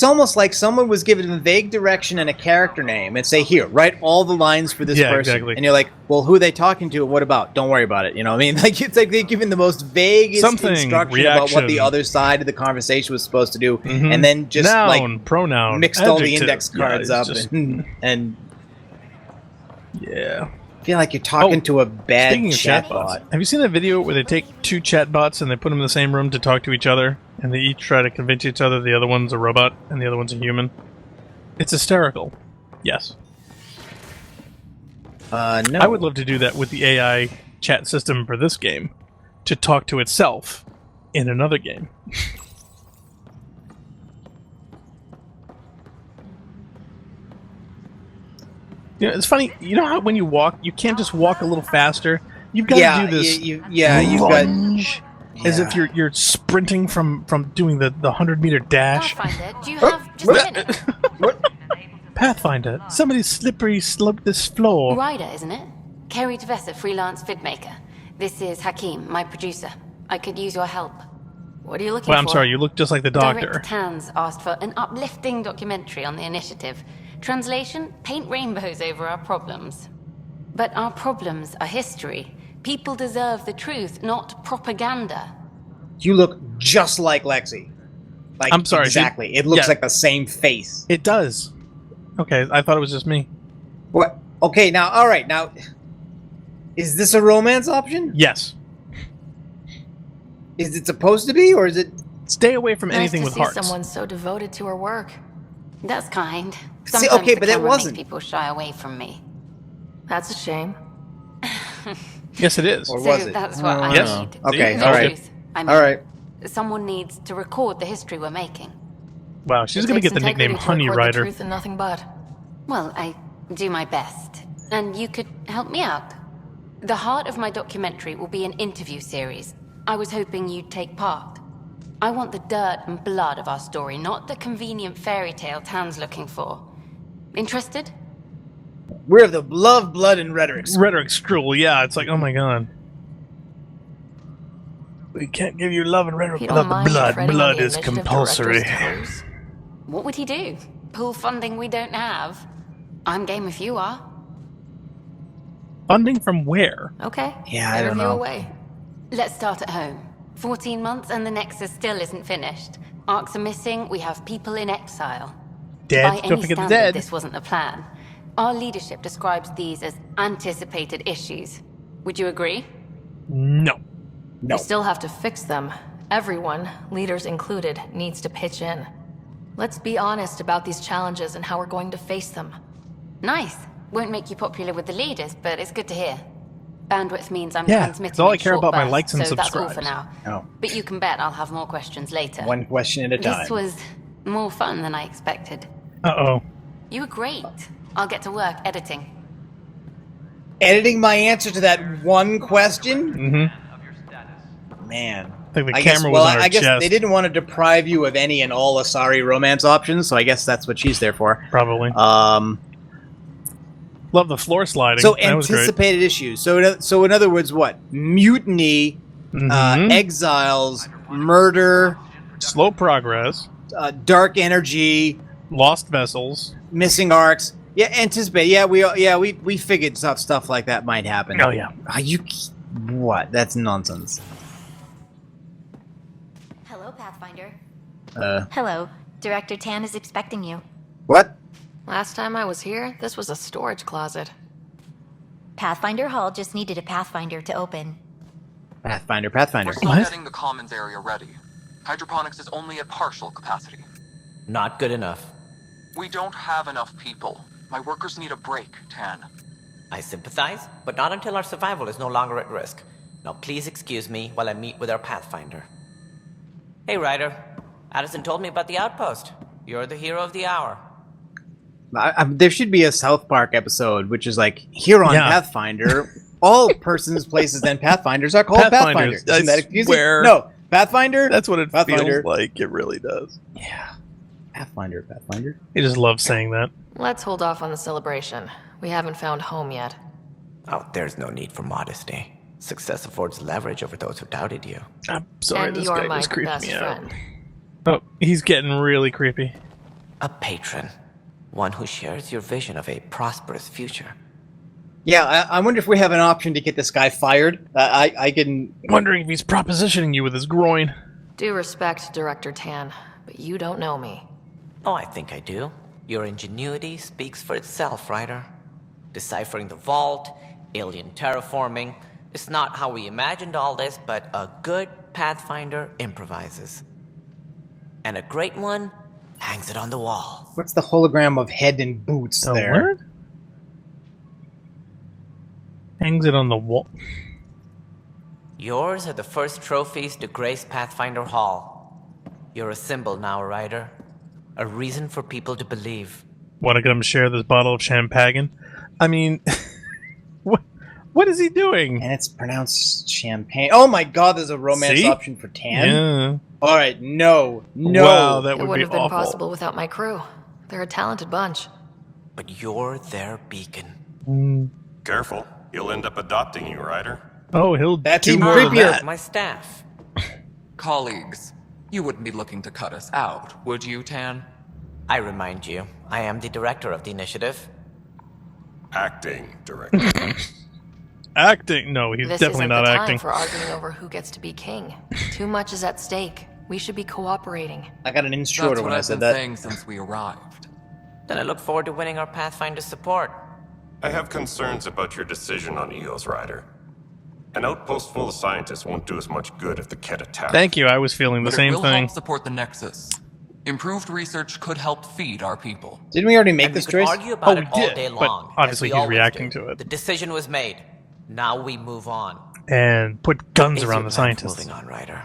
almost like someone was given a vague direction and a character name and say, here, write all the lines for this person. Exactly. And you're like, well, who are they talking to and what about? Don't worry about it. You know what I mean? Like, it's like they're giving the most vague instruction about what the other side of the conversation was supposed to do. Mm-hmm. And then just Noun, pronoun, mixed adjective. all the index cards up. Just, And yeah. I feel like you're talking to a bad Speaking of chatbots, have you seen that video where they take two chatbots and they put them in the same room to talk to each other, and they each try to convince each other the other one's a robot and the other one's a human? It's hysterical. Yes. No. I would love to do that with the AI chat system for this game, to talk to itself in another game. It's funny. You know how when you walk, you can't just walk a little faster. You've got to do this. You've got as if you're sprinting from doing the 100-meter dash. Pathfinder, do you have just a minute? Pathfinder, somebody slippery sloped this floor. Ryder, isn't it? Kerry Tavessa, freelance vidmaker. This is Hakeem, my producer. I could use your help. What are you looking Well, for? I'm sorry, you look just like the doctor. Director Tans asked for an uplifting documentary on the initiative. Translation, paint rainbows over our problems. But our problems are history. People deserve the truth, not propaganda. You look just like Lexi. Like, I'm sorry. Exactly. It looks like the same face. It does. Okay, I thought it was just me. What? Okay, now, all right, now, is this a romance option? Yes. Is it supposed to be, or is it? Stay away from Nice anything to with see hearts. someone so devoted to her work. That's kind. See, Sometimes okay, the but that camera wasn't. makes people shy away from me. That's a shame. Yes, it is. Or So was it? that's what I Yes. need. Okay, The all right. truth, I mean. All right. Someone needs to record the history we're making. Wow, she's It going to takes get the nickname integrity to Honey record the Rider. truth and nothing but. Well, I do my best. And you could help me out. The heart of my documentary will be an interview series. I was hoping you'd take part. I want the dirt and blood of our story, not the convenient fairy tale Tan's looking for. Interested? We're the love, blood, and rhetoric. Rhetoric scroll, yeah, it's like, oh my god. We can't give you love and rhetoric You don't without mind the blood. treading on Blood the is initiative compulsory. director's toes? What would he do? Pull funding we don't have? I'm game if you are. Funding from where? Okay. Yeah, I don't Interview know. away. Let's start at home. 14 months and the Nexus still isn't finished. Arcs are missing, we have people in exile. Dead. By Don't any forget the standard, dead. this wasn't the plan. Our leadership describes these as anticipated issues. Would you agree? No. No. We still have to fix them. Everyone, leaders included, needs to pitch in. Let's be honest about these challenges and how we're going to face them. Nice. Won't make you popular with the leaders, but it's good to hear. Bandwidth means I'm Yeah, transmitting it's all I in care short about my bursts, likes and so that's all for subscribes. now. Oh. But you can bet I'll have more questions later. One question at a time. This was more fun than I expected. Uh-oh. You were great. I'll get to work editing. Editing my answer to that one question? Mm-hmm. Man. I think the I guess, camera was on her I guess chest. they didn't want to deprive you of any and all Asari romance options, so I guess that's what she's there for. Probably. Love the floor sliding. So That was great. anticipated issues. So in other words, what? Mutiny, exiles, murder, slow progress, dark energy, lost vessels, missing arcs. Yeah, anticipate. Yeah, we figured stuff like that might happen. Oh yeah. What? That's nonsense. Hello, Pathfinder. Hello. Director Tan is expecting you. What? Last time I was here, this was a storage closet. Pathfinder Hall just needed a Pathfinder to open. Pathfinder. We're still getting the commons area ready. Hydroponics is only at partial capacity. Not good enough. We don't have enough people. My workers need a break, Tan. I sympathize, but not until our survival is no longer at risk. Now please excuse me while I meet with our Pathfinder. Hey, Ryder. Addison told me about the outpost. You're the hero of the hour. There should be a South Park episode, which is like, here on Pathfinder, all persons, places, and Pathfinders are called Pathfinders. Isn't that confusing? No, Pathfinder? That's what it Pathfinder. feels like. It really does. Yeah. Pathfinder. I just love saying that. Let's hold off on the celebration. We haven't found home yet. Oh, there's no need for modesty. Success affords leverage over those who doubted you. I'm sorry, And this you're guy my just creeped best me out. friend. Oh, he's getting really creepy. A patron. One who shares your vision of a prosperous future. Yeah, I wonder if we have an option to get this guy fired. I can... Wondering if he's propositioning you with his groin. Due respect, Director Tan, but you don't know me. Oh, I think I do. Your ingenuity speaks for itself, Ryder. Deciphering the vault, alien terraforming. It's not how we imagined all this, but a good Pathfinder improvises. And a great one hangs it on the wall. What's the hologram of head and boots there? What? Hangs it on the wall. Yours are the first trophies to grace Pathfinder Hall. You're a symbol now, Ryder. A reason for people to believe. Want to get him to share this bottle of champagne? I mean, what is he doing? And it's pronounced champagne. Oh my god, there's a romance option for Tan? Yeah. Alright, no. Wow, that It would wouldn't be have been awful. possible without my crew. They're a talented bunch. But you're their beacon. Careful. He'll end up adopting you, Ryder. Oh, he'll That's do even more of creepier. that. My staff. Colleagues, you wouldn't be looking to cut us out, would you, Tan? I remind you, I am the director of the initiative. Acting director. Acting? No, he's This definitely isn't not the time acting. for arguing over who gets to be king. Too much is at stake. We should be cooperating. I got an inch shorter That's what when I I've said been that. saying since we arrived. Then I look forward to winning our Pathfinder support. I have concerns about your decision on Eos, Ryder. An outpost full of scientists won't do us much good if the Kett attack. Thank you, I was feeling the But same it will thing. help support the Nexus. Improved research could help feed our people. Didn't we already make And this we could choice? argue about Oh, it we all did, day but long. obviously as we he's always reacting do. to it. The decision was made. Now we move on. And put guns Is around your the plan scientists. Moving on, Ryder.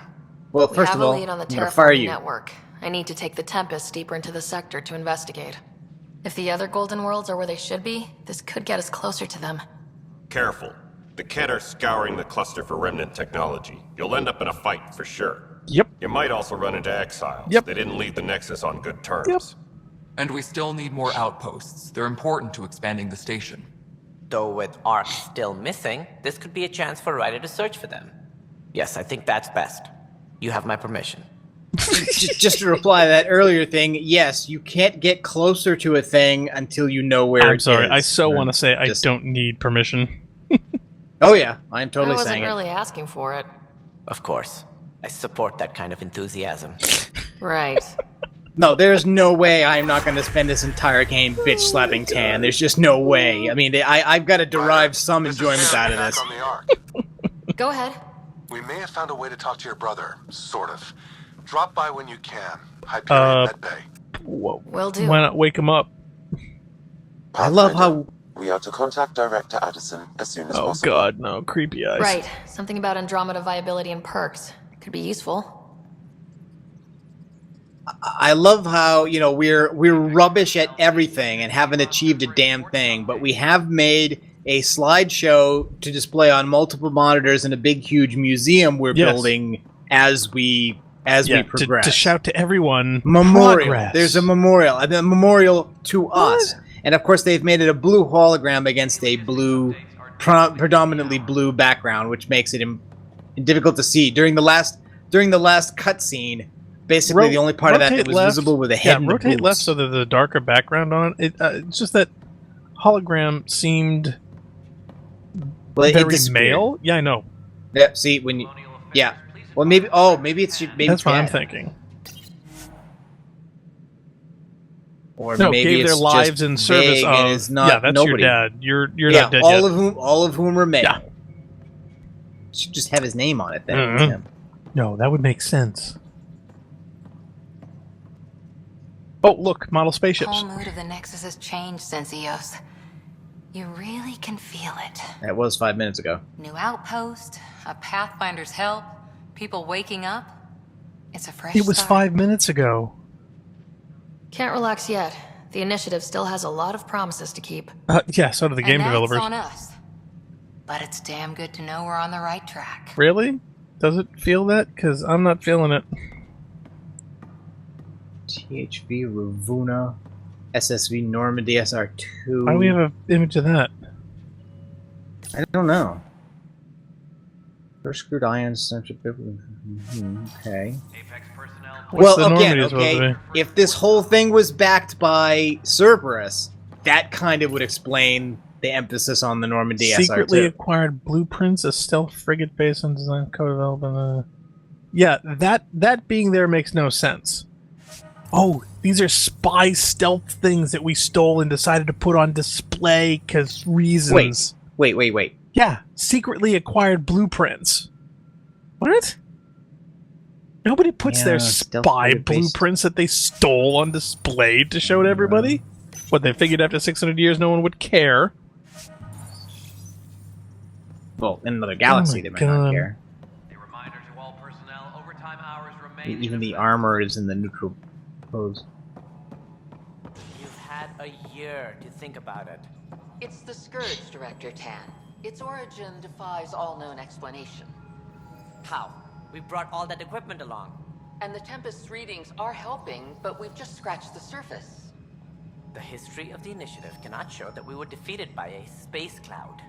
Well, We first have of all, a lead on the I'm gonna fire terraforming you. network. I need to take the Tempest deeper into the sector to investigate. If the other Golden Worlds are where they should be, this could get us closer to them. Careful. The Kett are scouring the cluster for remnant technology. You'll end up in a fight for sure. Yep. You might also run into exiles. Yep. They didn't leave the Nexus on good terms. Yep. And we still need more outposts. They're important to expanding the station. Though with Ark still missing, this could be a chance for Ryder to search for them. Yes, I think that's best. You have my permission. Just to reply to that earlier thing, yes, you can't get closer to a thing until you know where I'm it sorry, is. I so want to say I Just- don't need permission. Oh yeah, I'm I totally wasn't saying really asking for it. Of course. I support that kind of enthusiasm. Right. No, there's no way I'm not going to spend this entire game bitch slapping Tan. There's just no way. I mean, I've got to derive some enjoyment out of this. On the Ark. Go ahead. We may have found a way to talk to your brother, sort of. Drop by when you can. Hyperion Medbay. Whoa. Will do. Why not wake him up? I love how... We are to contact Director Addison as soon as Oh possible. god, no. Creepy eyes. Right. Something about Andromeda viability and perks. Could be useful. I love how, you know, we're rubbish at everything and haven't achieved a damn thing, but we have made a slideshow to display on multiple monitors in a big, huge museum we're building as we progress. To shout to everyone, memorial. progress. There's a memorial to us. And of course, they've made it a blue hologram against a blue, predominantly blue background, which makes it difficult to see. During the last cutscene, basically the only part of that was visible with a head. Yeah, rotate left so that the darker background on it. It's just that hologram seemed very male. Yeah, I know. Yeah. See when you. Yeah. Well, maybe. Oh, maybe it's. Maybe that's it's what bad. I'm thinking. Or no, maybe gave their lives in service of. Is not yeah, that's nobody. your dad. You're not dead all yet. all of whom are male. Yeah. Should just have his name on it then. Mm-hmm. No, that would make sense. Oh, look, model spaceships. The whole mood of the Nexus has changed since EOS. You really can feel it. That was 5 minutes ago. New outpost, a Pathfinder's help, people waking up. It's a fresh It was start. 5 minutes ago. Can't relax yet. The initiative still has a lot of promises to keep. Yeah, so do the game and developers. That's on us. But it's damn good to know we're on the right track. Really? Does it feel that? Because I'm not feeling it. THV Ravuna, SSV Normandy SR2. Why do we have an image of that? I don't know. First screwed ions, central. Okay. What's Well, the again, Normandy supposed to be? if this whole thing was backed by Cerberus, that kind of would explain the emphasis on the Normandy Secretly SR2. acquired blueprints, a stealth frigate based on design co-development. Yeah, that being there makes no sense. Oh, these are spy stealth things that we stole and decided to put on display because reasons. Wait. Yeah, secretly acquired blueprints. What? Nobody puts their spy blueprints that they stole on display to show to everybody? What, they figured after 600 years no one would care? Well, in another galaxy they might not care. Even the armor is in the neutral pose. You've had a year to think about it. It's the Scourge, Director Tan. Its origin defies all known explanation. How? We brought all that equipment along. And the Tempest's readings are helping, but we've just scratched the surface. The history of the initiative cannot show that we were defeated by a space cloud.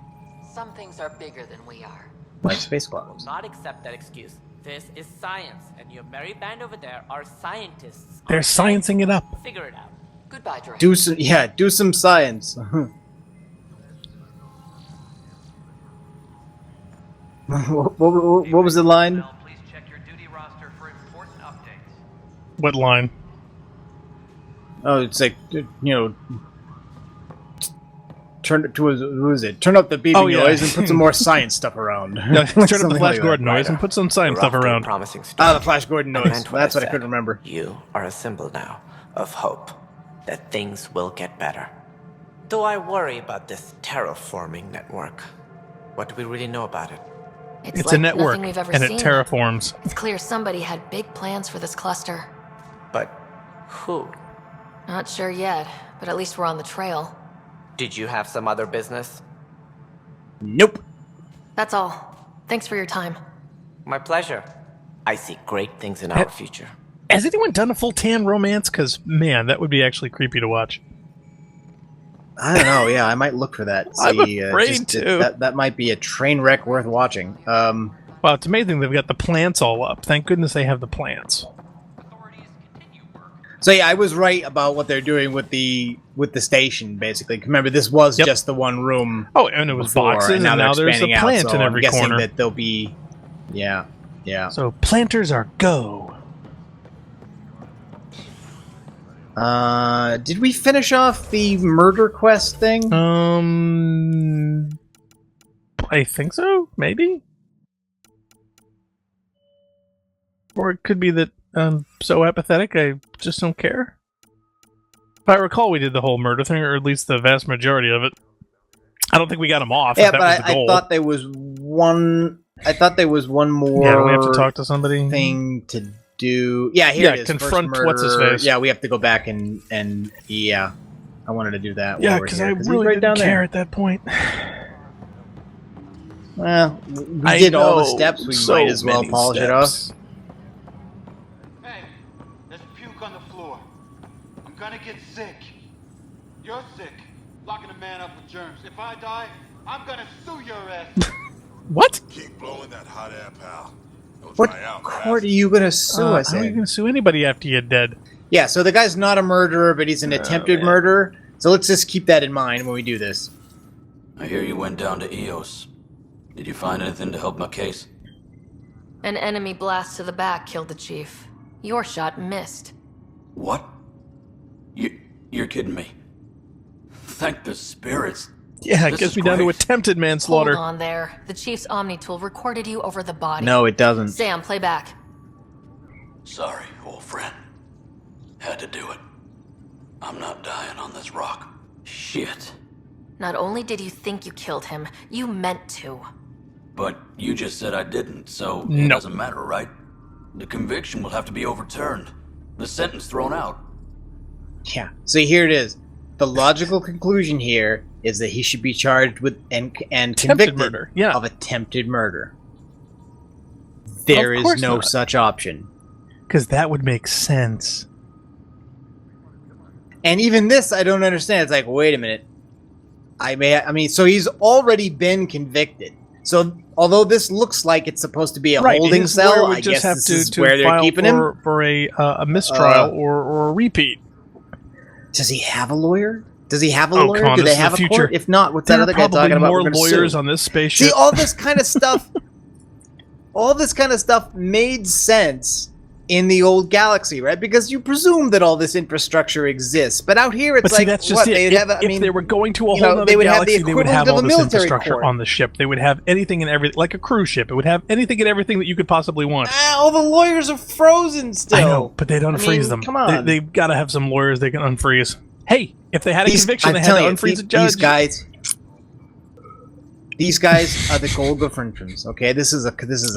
Some things are bigger than we are. Like space I will clouds. not accept that excuse. This is science, and your merry band over there are scientists. They're sciencing it up. Figure it out. Goodbye, Director. Do some science. What was the line? What line? Oh, it's like, turn it to who is it? Turn up the beeping noise and put some more science stuff around. No, turn up the Flash Gordon noise and put some science stuff around. The Flash Gordon noise. That's what I couldn't remember. You are a symbol now of hope that things will get better. Do I worry about this terraforming network? What do we really know about it? It's like a network, nothing we've ever and it seen. terraforms. It's clear somebody had big plans for this cluster. But who? Not sure yet, but at least we're on the trail. Did you have some other business? Nope. That's all. Thanks for your time. My pleasure. I see great things in our future. Has anyone done a full tan romance? Because, man, that would be actually creepy to watch. I don't know. Yeah, I might look for that. I'm afraid to. That might be a train wreck worth watching. Well, it's amazing they've got the plants all up. Thank goodness they have the plants. So yeah, I was right about what they're doing with the station. Basically, remember this was just the one room. Oh, and it was before, boxes, and now there's a plant in every corner. I'm corner. guessing that there'll be, yeah. So planters are go. Did we finish off the murder quest thing? I think so. Maybe. Or it could be that I'm so apathetic I just don't care. If I recall, we did the whole murder thing, or at least the vast majority of it. I don't think we got him off. Yeah, that but was the goal. I thought there was one. I thought there was one more. Yeah, we have to talk to somebody. Thing to do. Yeah, here it is. Confront First what's his murder. face. Yeah, we have to go back and yeah, I wanted to do that. Yeah, because I really didn't care at that point. Well, we did all the steps. We might as well polish it off. There's puke on the floor. I'm gonna get sick. You're sick. man up with germs. If I die, I'm gonna sue your ass. What? Keep blowing that hot air, pal. Don't What dry out court are you gonna sue us How are you in? going to sue anybody after you're dead? Yeah, so the guy's not a murderer, but he's an attempted murderer. So let's just keep that in mind when we do this. I hear you went down to Eos. Did you find anything to help my case? An enemy blast to the back killed the chief. Your shot missed. What? You're kidding me. Thank the spirits. Yeah, it This gets is me down to great. attempted manslaughter. Hold on there. The chief's Omni tool recorded you over the body. No, it doesn't. Sam, play back. Sorry, old friend. Had to do it. I'm not dying on this rock. Shit. Not only did you think you killed him, you meant to. But you just said I didn't, so it No. doesn't matter, right? The conviction will have to be overturned. The sentence thrown out. Yeah. So here it is. The logical conclusion here is that he should be charged with and convicted murder. of attempted murder. There Of is course no not. such option. Because that would make sense. And even this, I don't understand. It's like, wait a minute. I mean, so he's already been convicted. So although this looks like it's supposed to be a holding his lawyer cell, would I just guess have this to, is to where they're file keeping him. for a mistrial or a repeat. Does he have a lawyer? Does he have a Oh, lawyer? come on, Do this they is have the a future. court? If not, what's There that are other guy probably talking about? more We're gonna lawyers sue? on this spaceship. See, all this kind of stuff. All this kind of stuff made sense in the old galaxy, right? Because you presume that all this infrastructure exists, but out here it's But like see, that's just what it. they'd If, have. I if mean, they were going to a you whole know, other they would have the galaxy, they would have equivalent all of a this military infrastructure court. on the ship. They would have anything and everything, like a cruise ship. It would have anything and everything that you could possibly want. All the lawyers are frozen still. I know, but they don't I unfreeze mean, them. Come on, They've got to have some lawyers they can unfreeze. Hey, if they had a conviction, I'm they had to telling you, unfreeze a judge. These guys are the Golga Frenchmans. Okay, this is a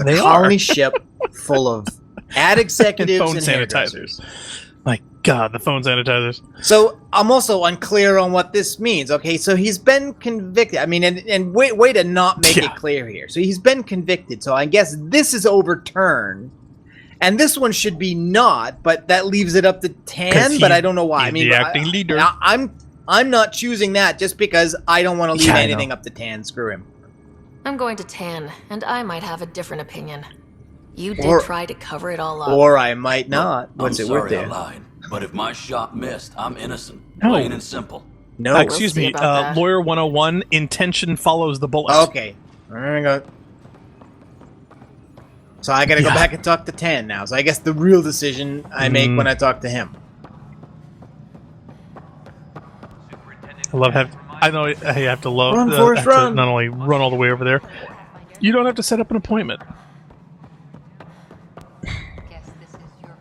They colony are. ship full of ad executives phone and sanitizers. hairdressers. My God, the phone sanitizers. So I'm also unclear on what this means. Okay, so he's been convicted. I mean, and way to not make it clear here. So he's been convicted. So I guess this is overturned, and this one should be not. But that leaves it up to 10. But I don't know why. I mean, the acting leader. I'm not choosing that just because I don't want to leave Yeah, I anything know. up to Tan. Screw him. I'm going to Tan, and I might have a different opinion. You did Or- try to cover it all up. Or I might not. What's I'm it sorry worth I there? lied, but if my shot missed, I'm innocent. No. Plain and simple. No. Excuse me, Lawyer 101, intention follows the bullet. Okay. All right, go. So I gotta go back and talk to Tan now. So I guess the real decision I make when I talk to him. I love having. I know I have to love. Run, Forrest, have to run. not only run all the way over there. You don't have to set up an appointment.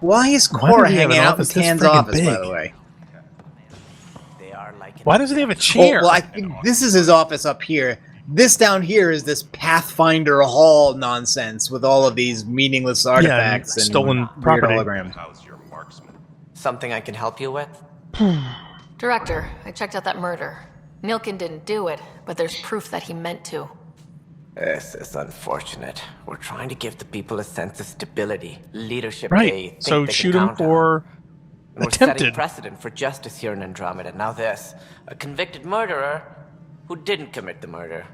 Why is Why Cora does he have hanging an out in office this Tan's friggin' office, by big? the way? Why doesn't he have a chair? Well, I think this is his office up here. This down here is this Pathfinder Hall nonsense with all of these meaningless artifacts and stolen weird property. holograms. Something I can help you with? Director, I checked out that murder. Nilkin didn't do it, but there's proof that he meant to. This is unfortunate. We're trying to give the people a sense of stability, leadership. Right. They think So they shoot can him count on. for And we're setting attempted. precedent for justice here in Andromeda. Now this, a convicted murderer who didn't commit the murder.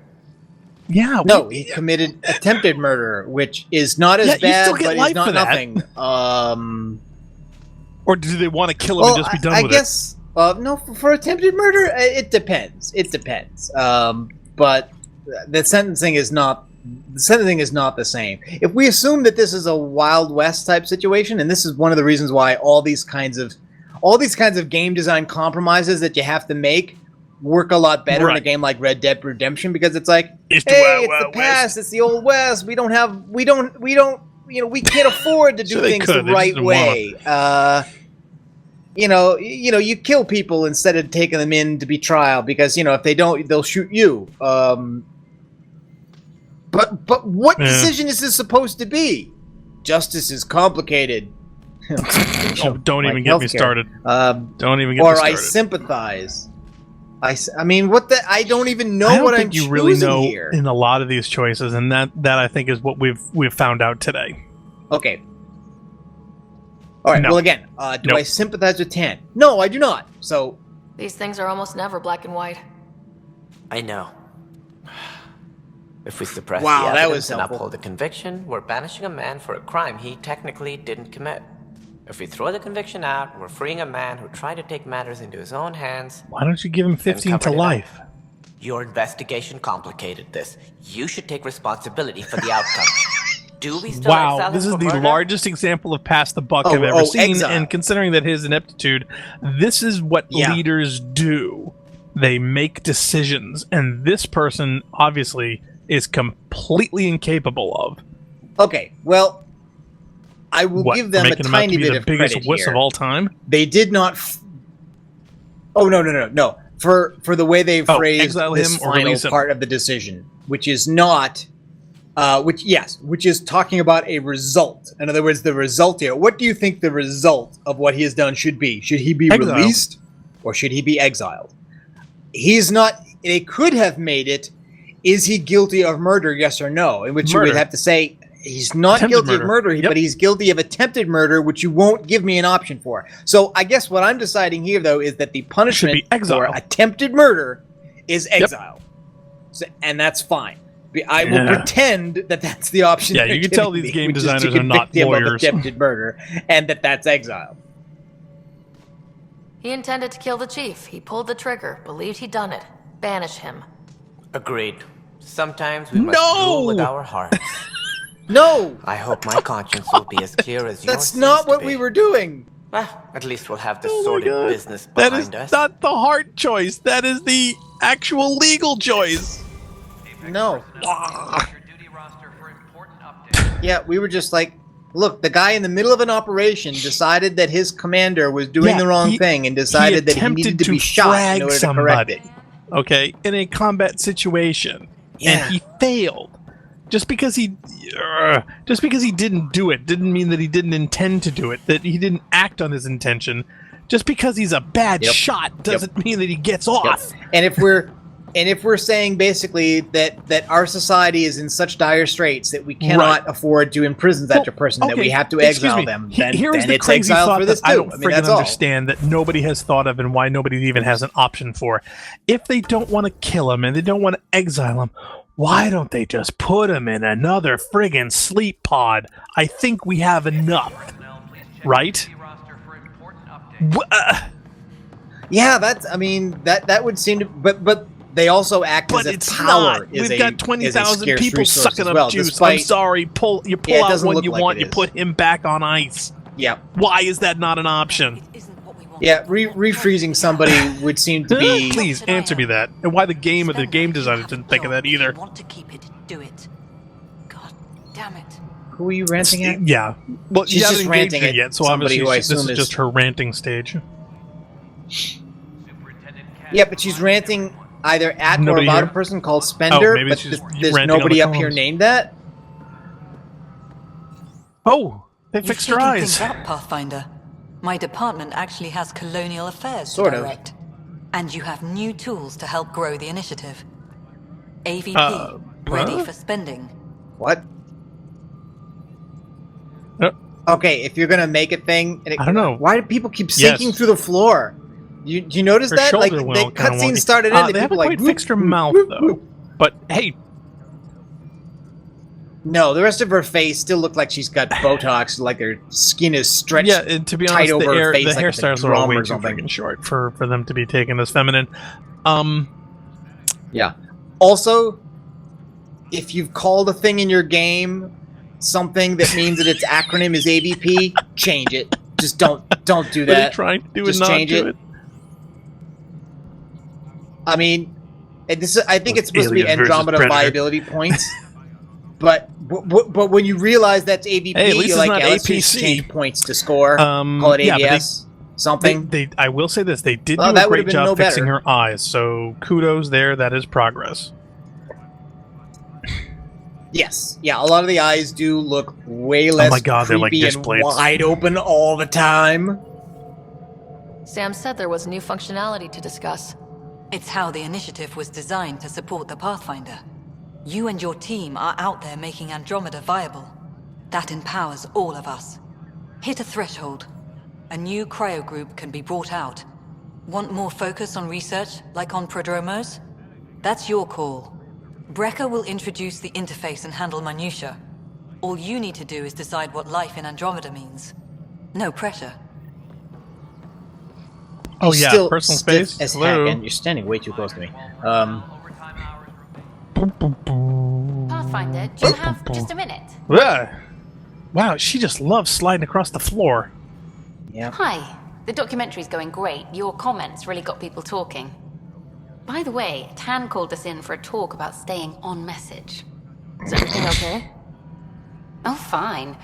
Yeah. No, he committed attempted murder, which is not as Yeah, you bad, still get but life is not for that. nothing. Or do they want to kill him and just be done I with guess, no, for attempted murder, it depends. It depends. But the sentencing is not the same. If we assume that this is a Wild West type situation, and this is one of the reasons why all these kinds of game design compromises that you have to make work a lot better in a Right. game like Red Dead Redemption, because it's like, It's the hey, Wild it's the Wild past, West. it's the Old West. We don't, we can't afford to do So they things could, the they just right didn't way. You kill people instead of taking them in to be trial because, if they don't, they'll shoot you. But what decision is this supposed to be? Justice is complicated. Oh, don't Like even get me healthcare. started. Don't even get Or me started. I sympathize. I mean, what the? I don't even know I don't what think I'm you really choosing know here. in a lot of these choices, and that I think is what we've found out today. Okay. All right. No. Well, again, do Nope. I sympathize with Tan? No, I do not. So These things are almost never black and white. I know. If we suppress Wow, the that evidence was and helpful. uphold the conviction, we're banishing a man for a crime he technically didn't commit. If we throw the conviction out, we're freeing a man who tried to take matters into his own hands. Why don't you give him 15 to life? Your investigation complicated this. You should take responsibility for the outcome. Do we still Wow, exile this him is for the murder? largest example of pass the buck I've ever seen, exile. and considering that his ineptitude, this is what leaders do. They make decisions, and this person, obviously, is completely incapable of. Okay, well, I will give them a making him out to tiny be bit the of biggest credit wuss here. of all time? They did not... Oh, no. For the way they phrased exile this him or final release him. part of the decision, which is not... which is talking about a result. In other words, the result here. What do you think the result of what he has done should be? Should he be Exiled. released or should he be exiled? He's not... They could have made it, is he guilty of murder, yes or no? In which you Murder. would have to say, he's not Attempted guilty murder. of murder, Yep. but he's guilty of attempted murder, which you won't give me an option for. So I guess what I'm deciding here, though, is that the punishment be exile. for attempted murder is exile. So, and that's fine. I will pretend that that's the option. Yeah, they're you can tell giving these me, game which is to designers are not convict him of lawyers. attempted murder, and that's exile. He intended to kill the chief. He pulled the trigger, believed he'd done it. Banish him. Agreed. Sometimes we must rule with our hearts. No! I hope my conscience will be as clear as yours. That's not what we were doing. At least we'll have the sordid business That behind is us. not the hard choice. That is the actual legal choice. No. Yeah, we were just like, look, the guy in the middle of an operation decided that his commander was doing the wrong thing and decided that he needed to be shot in order to correct it. Okay, in a combat situation, and he failed. Just because he didn't do it didn't mean that he didn't intend to do it. That he didn't act on his intention. Just because he's a bad shot doesn't mean that he gets off. And if we're saying basically that our society is in such dire straits that we cannot afford to imprison such a person, that we have to exile them, then Here's the it's crazy exile thought for this that I too. don't I mean, that's friggin' all. understand that nobody has thought of and why nobody even has an option for. If they don't want to kill him and they don't want to exile him, why don't they just put him in another friggin' sleep pod? I think we have enough. Right? Yeah, that would seem to, but they also act as if power is We've got 20,000 people sucking up juice. Despite, I'm sorry. You pull it out doesn't one look you like want, it you is. put him back on ice. Yeah. Why is that not an option? Yeah, refreezing somebody would seem to be. Please answer me that. And why the game designers didn't think of that either. Want to keep it, do it. God damn it. Who are you ranting at? Yeah. Well, She's you haven't just engaged ranting her at yet, so somebody obviously who I this assume is just her ranting stage. Yeah, but she's ranting either at Nobody or about here? a person called Spender, maybe but she's there's ranting on nobody the up here phones. named that. Oh, they You're fixed her speaking eyes. things up, Pathfinder. My department actually has colonial affairs Sort to of. direct. And you have new tools to help grow the initiative. AVP, ready what? for spending. What? Okay, if you're gonna make a thing, I don't know. Why do people keep sinking through the floor? Do you notice Her that? Like shoulder the went kinda cutscene wonky. started in, They and people haven't like quite whoop, fixed her whoop, mouth whoop, though. whoop. But hey, No, the rest of her face still looked like she's got Botox, like her skin is stretched. yeah. And to be tight honest, over her face, the like it's a hairstyles are drum all way or too something. freaking short for them to be taken as feminine. Yeah. Also, if you've called a thing in your game something that means that its acronym is AVP, change it. Just don't do What are you that. trying to do Just and not change do it. it? I mean, I think it's supposed to be Alien versus Andromeda Predator. viability points, but when you realize that's AVP, Hey, at least you're it's like, not yeah, let's just APC. change points to score. Call it yeah, but AVS, something. I will say this: they did Well, do that a would've great been no job fixing better. her eyes. So kudos there. That is progress. Yes, yeah, a lot of the eyes do look way less my God, they're like creepy dish and plates. wide open all the time. Sam said there was new functionality to discuss. It's how the initiative was designed to support the Pathfinder. You and your team are out there making Andromeda viable. That empowers all of us. Hit a threshold. A new cryo group can be brought out. Want more focus on research, like on prodromos? That's your call. Brecker will introduce the interface and handle minutiae. All you need to do is decide what life in Andromeda means. No pressure. Oh yeah, still personal stiff space. as Hello. heck, and you're standing way too close to me. Pathfinder, do you have just a minute? Yeah. Wow, she just loves sliding across the floor. Yeah. Hi. The documentary's going great. Your comments really got people talking. By the way, Tan called us in for a talk about staying on message. Is everything okay? Oh, fine.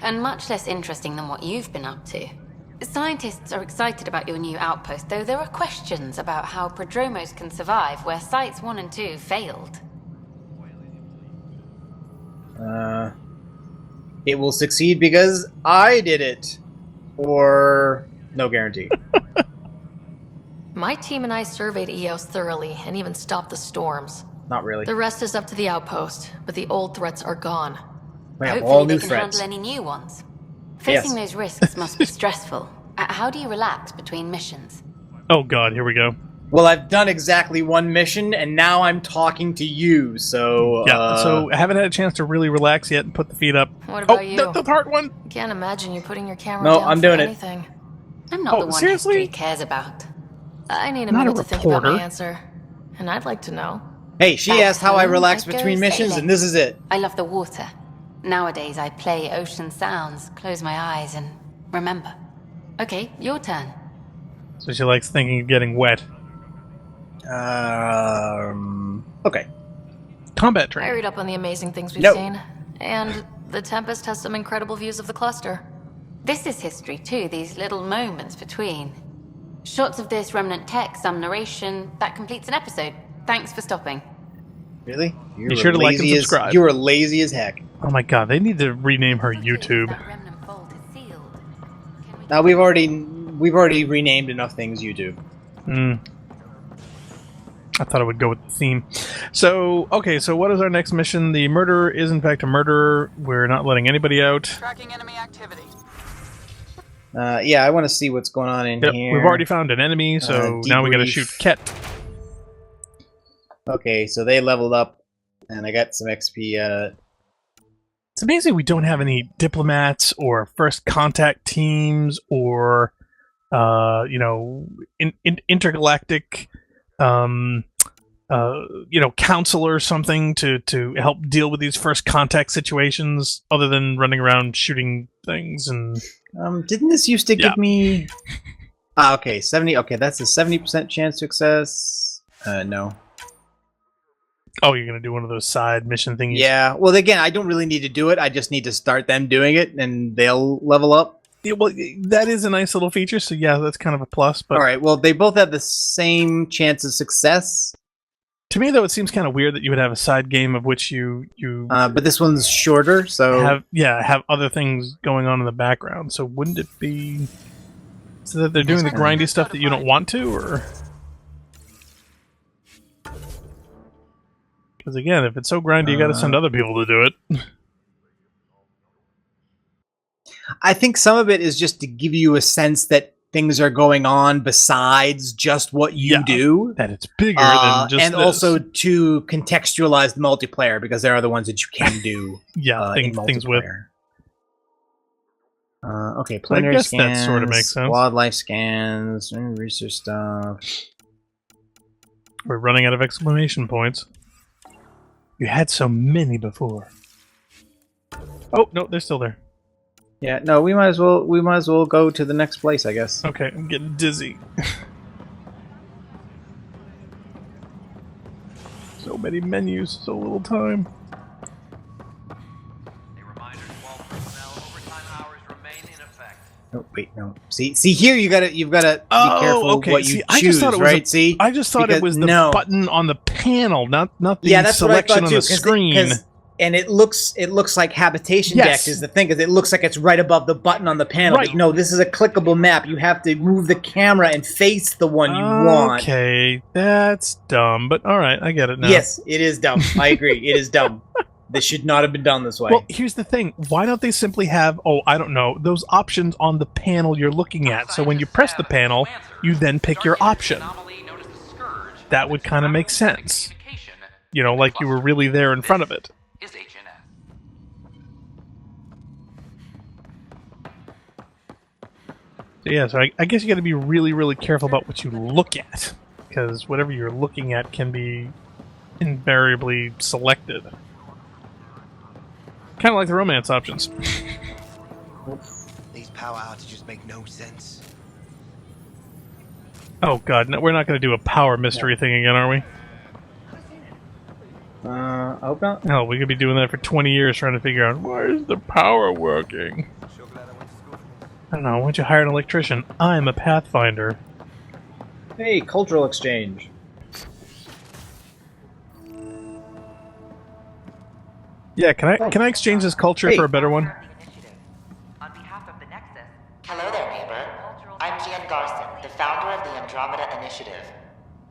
And much less interesting than what you've been up to. Scientists are excited about your new outpost, though there are questions about how prodromos can survive where Sites 1 and 2 failed. It will succeed because I did it. Or no guarantee. My team and I surveyed EOS thoroughly and even stopped the storms. Not really. The rest is up to the outpost, but the old threats are gone. We have Hopefully all they new can threats. handle any new ones. Facing Yes. those risks must be stressful. How do you relax between missions? Oh god, here we go. Well, I've done exactly one mission, and now I'm talking to you, so... Yeah, so I haven't had a chance to really relax yet and put the feet up. What about you? The part one! Can't imagine you putting your camera No, down I'm for doing it. anything. I'm not Oh, the one seriously? history cares about. I need a Not a minute to think about my reporter. answer. And I'd like to know. Hey, she Back asked how I home, relax I go between missions, sailing. and this is it. I love the water. Nowadays, I play ocean sounds, close my eyes, and remember. Okay, your turn. So she likes thinking of getting wet. Okay. Combat I training. read up on the amazing things we've Nope. seen. And the Tempest has some incredible views of the cluster. This is history too, these little moments between. Shots of this remnant tech, some narration, that completes an episode. Thanks for stopping. Really? You Be were sure to like and lazy as- subscribe. You were lazy as heck. Oh my god, they need to rename her YouTube. That remnant vault is sealed. Now we've already renamed enough things YouTube. I thought I would go with the theme. So, okay, so what is our next mission? The murderer is in fact a murderer. We're not letting anybody out. Tracking enemy activity. Yeah, I want to see what's going on in Yep, here. we've already found an enemy, so now we gotta debrief. shoot Kett. Okay, so they leveled up, and I got some XP. It's amazing we don't have any diplomats or first contact teams or, intergalactic, council or something to help deal with these first contact situations, other than running around shooting things and. Didn't this used to give me? Okay, 70. Okay, that's a 70% chance success. No. Oh, you're gonna do one of those side mission thingies. Yeah. Well, again, I don't really need to do it. I just need to start them doing it, and they'll level up. Yeah, well, that is a nice little feature. So yeah, that's kind of a plus. But All right. Well, they both have the same chance of success. to me, though, it seems kind of weird that you would have a side game of which you But this one's shorter, so have other things going on in the background. So wouldn't it be so that they're doing the grindy stuff that you don't want to, or? Because again, if it's so grindy, you got to send other people to do it. I think some of it is just to give you a sense that things are going on besides just what you do. That it's bigger than just and this. also to contextualize the multiplayer, because there are the ones that you can do. things with. Okay, I planetary guess scans, that sort of makes sense. wildlife scans, research stuff. We're running out of exclamation points. You had so many before. Oh no, they're still there. Yeah, no, we might as well go to the next place, I guess. Okay, I'm getting dizzy. So many menus, so little time. Oh, wait, no. See, here you've got to be careful what you choose, I just thought it was right? See, I just thought it was the button on the panel, not the that's what I selection thought on too, the screen. And it looks like habitation Yes. deck is the thing, because it looks like it's right above the button on the panel. Right. But no, this is a clickable map. You have to move the camera and face the one you want. Okay, that's dumb, but all right, I get it now. Yes, it is dumb. I agree. It is dumb. This should not have been done this way. Well, here's the thing. Why don't they simply have, those options on the panel you're looking at? So when you press the panel, you then pick your option. That would kind of make sense. you know, like you were really there in front of it. Is HNS. So yeah, so I guess you got to be really, really careful about what you look at, because whatever you're looking at can be invariably selected. Kind of like the romance options. These power outages make no sense. Oh god, no, we're not going to do a power mystery thing again, are we? I hope not. No, we could be doing that for 20 years trying to figure out, why is the power working? I don't know, why don't you hire an electrician? I'm a Pathfinder. Hey, cultural exchange. Yeah, can I exchange this culture for a better one? Hello there, neighbor. I'm Gian Garson, the founder of the Andromeda Initiative.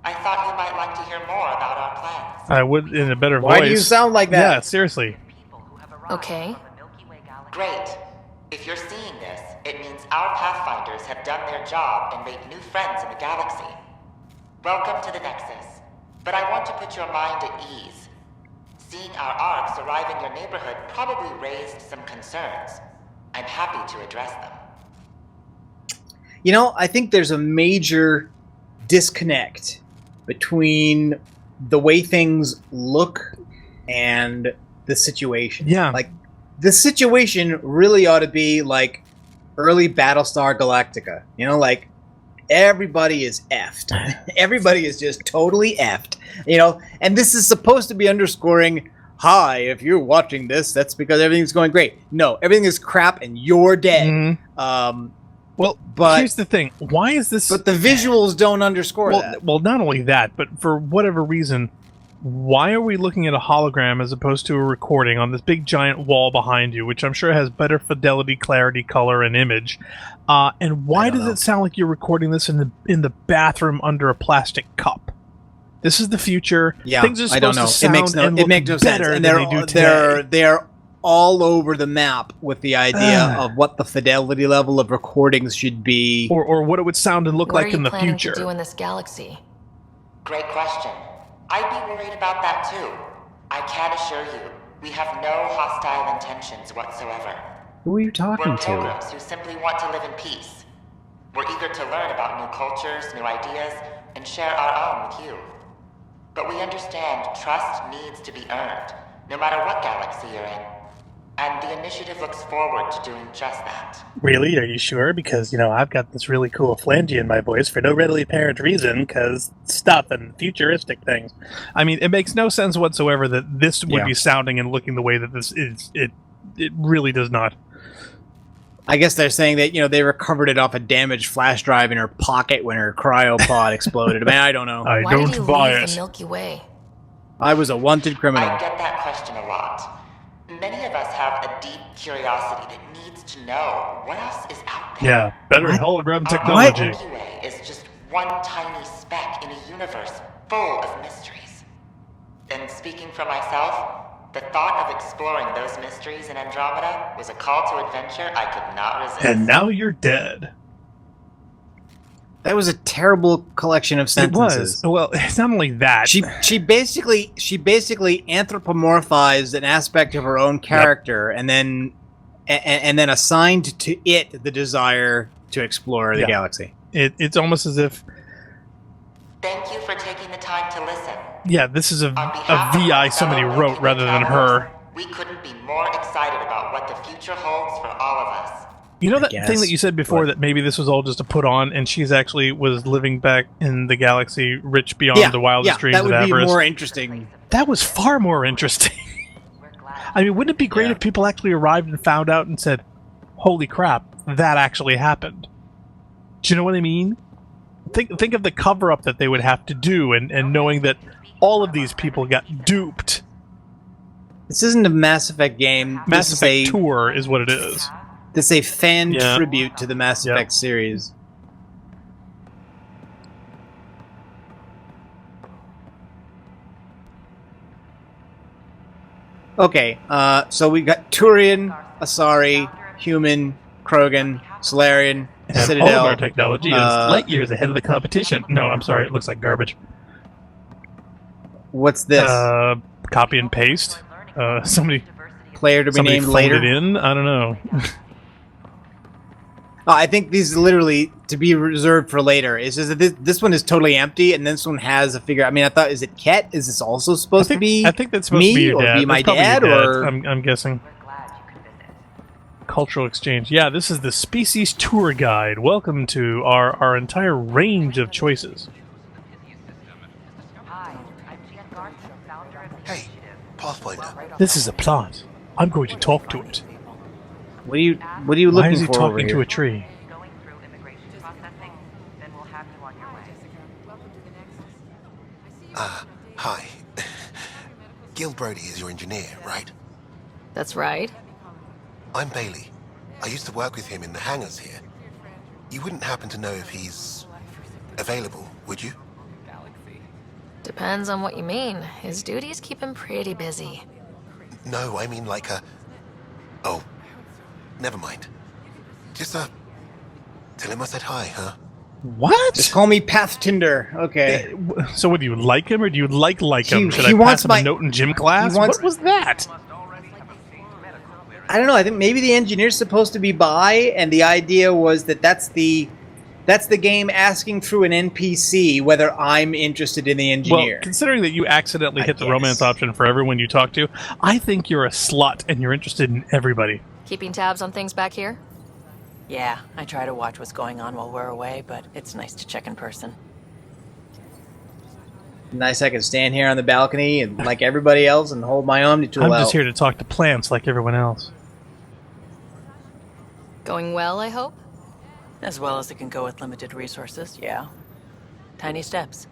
I thought you might like to hear more about our plans. I would in a better voice. Why do you sound like that? Yeah, seriously. Okay. Great. If you're seeing this, it means our Pathfinders have done their job and made new friends in the galaxy. Welcome to the Nexus. But I want to put your mind at ease. Seeing our arcs arrive in your neighborhood probably raised some concerns. I'm happy to address them. You know, I think there's a major disconnect between the way things look and the situation. Yeah. Like, the situation really ought to be like early Battlestar Galactica. You know, like, everybody is effed. Everybody is just totally effed. You know, and this is supposed to be underscoring, hi, if you're watching this, that's because everything's going great. No, everything is crap and you're dead. Mm-hmm. Well, but here's the thing. Why is this... But the visuals don't underscore that. Well, not only that, but for whatever reason, why are we looking at a hologram as opposed to a recording on this big giant wall behind you, which I'm sure has better fidelity, clarity, color, and image? And why does it sound like you're recording this in the bathroom under a plastic cup? This is the future. Yeah, things are supposed to sound it makes no sense. And they're all over the map with the idea of what the fidelity level of recordings should be, or what it would sound and look like in the future. What are you planning to do in this galaxy? Great question. I'd be worried about that too. I can assure you, we have no hostile intentions whatsoever. Who are you talking We're to? pilgrims who simply want to live in peace. We're eager to learn about new cultures, new ideas, and share our own with you. But we understand trust needs to be earned, no matter what galaxy you're in. And the initiative looks forward to doing just that. Really? Are you sure? Because, you know, I've got this really cool flange in my voice for no readily apparent reason, because stuff and futuristic things. I mean, it makes no sense whatsoever that this would be sounding and looking the way that this is. It really does not. I guess they're saying that, you know, they recovered it off a damaged flash drive in her pocket when her cryopod exploded. I mean, I don't know. Why did you leave the Milky Way? I was a wanted criminal. I get that question a lot. Many of us have a deep curiosity that needs to know what else is out there. Yeah, better hologram Our technology. Milky Way is just one tiny speck in a universe full of mysteries. And speaking for myself, the thought of exploring those mysteries in Andromeda was a call to adventure I could not resist. And now you're dead. That was a terrible collection of sentences. It was. Well, it's not only that. She basically anthropomorphized an aspect of her own character, and then assigned to it the desire to explore the galaxy. It's almost as if. Thank you for taking the time to listen. Yeah, this is a VI somebody wrote rather than her. We couldn't be more excited about what the future holds for all of us. You know that thing that you said before, that maybe this was all just a put on, and she's actually was living back in the galaxy, rich beyond the wildest dreams of avarice? That would be more interesting. That was far more interesting. I mean, wouldn't it be great if people actually arrived and found out and said, holy crap, that actually happened? Do you know what I mean? Think of the cover-up that they would have to do, and knowing that all of these people got duped. This isn't a Mass Effect game. Mass Effect Tour is what it is. This is a fan tribute to the Mass Effect series. Okay, so we got Turian, Asari, Human, Krogan, Salarian, And Citadel. all of our technology is light years ahead of the competition. No, I'm sorry, it looks like garbage. What's this? Copy and paste. Somebody player to be named phoned later. it in. I don't know. I think these are literally to be reserved for later. It's just that this one is totally empty, and this one has a figure. I mean, I thought, is it Kett? Is this also supposed to be? I think that's supposed me to be your or dad. be my That's probably dad, your or I'm guessing. Cultural exchange. Yeah, this is the Species Tour Guide. Welcome to our entire range of choices. Hey, Pathfinder. This is a plant. I'm going to talk to it. What are you looking for? Why is he over talking here? to a tree? Hi. Gil Brody is your engineer, right? That's right. I'm Bailey. I used to work with him in the hangars here. You wouldn't happen to know if he's available, would you? Depends on what you mean. His duties keep him pretty busy. No, I mean like a... Oh, never mind. Just tell him I said hi, huh? What? Just call me Pathfinder. Okay. So, what do you like him, or do you like him? Should he I wants pass him my- a note in gym class? he wants- What was that? I don't know. I think maybe the engineer's supposed to be by, and the idea was that that's the game asking through an NPC whether I'm interested in the engineer. Well, considering that you accidentally hit the guess. romance option for everyone you talk to, I think you're a slut and you're interested in everybody. Keeping tabs on things back here? Yeah, I try to watch what's going on while we're away, but it's nice to check in person. Nice, I can stand here on the balcony and like everybody else and hold my Omni tool I'm out. just here to talk to plants like everyone else. Going well, I hope? As well as it can go with limited resources, yeah. Tiny steps.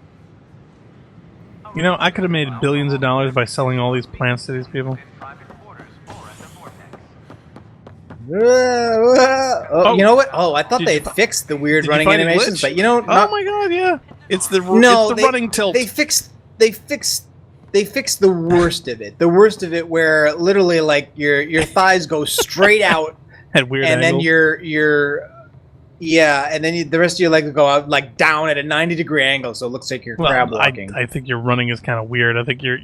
You know, I could have made billions of dollars by selling all these plants to these people. Oh, you know what? Oh, I thought they fixed the weird Did you running find a animations, glitch? but you know, Oh my god, yeah. It's the no, it's the running tilt. They fixed the worst of it. The worst of it, where literally like your thighs go straight out, At weird and then angles. and then the rest of your legs go out like down at a 90-degree angle, so it looks like you're crab walking. I think your running is kind of weird. I think you're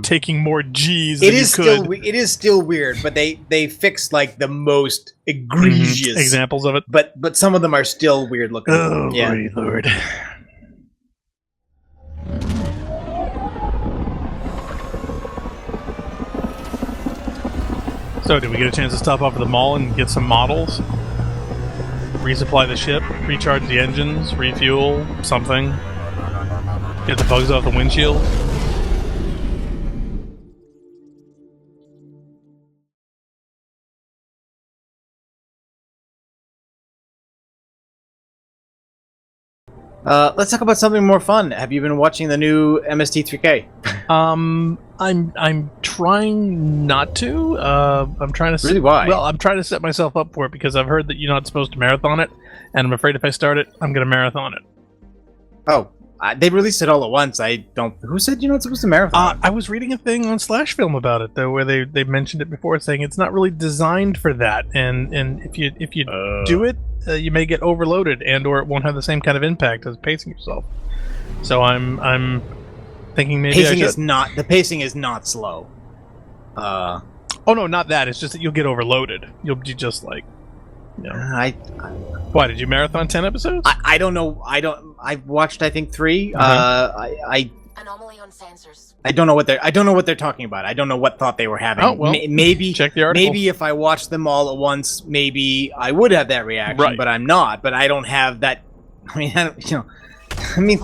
taking more G's It than is you could. still it is still weird, but they fixed like the most egregious examples of it. But some of them are still weird looking. Oh, yeah. Lord. So, did we get a chance to stop off at the mall and get some models? Resupply the ship, recharge the engines, refuel, something. Get the bugs off the windshield. Let's talk about something more fun. Have you been watching the new MST3K? I'm trying not to. I'm trying to. Really, why? Well, I'm trying to set myself up for it because I've heard that you're not supposed to marathon it, and I'm afraid if I start it, I'm going to marathon it. Oh, they released it all at once. I don't. Who said you're not supposed to marathon? I was reading a thing on Slash Film about it though, where they mentioned it before, saying it's not really designed for that, and if you do it, you may get overloaded, and or it won't have the same kind of impact as pacing yourself. So I'm thinking maybe pacing I should. is not the pacing is not slow. Oh no, not that. It's just that you'll get overloaded. You'll be just like, you know. Why did you marathon 10 episodes? I don't know. I've watched I think 3. Anomaly on sensors. I don't know what they're talking about. I don't know what thought they were having. Oh, well, maybe check the article. Maybe if I watched them all at once, maybe I would have that reaction. Right. But I'm not. But I don't have that. I mean,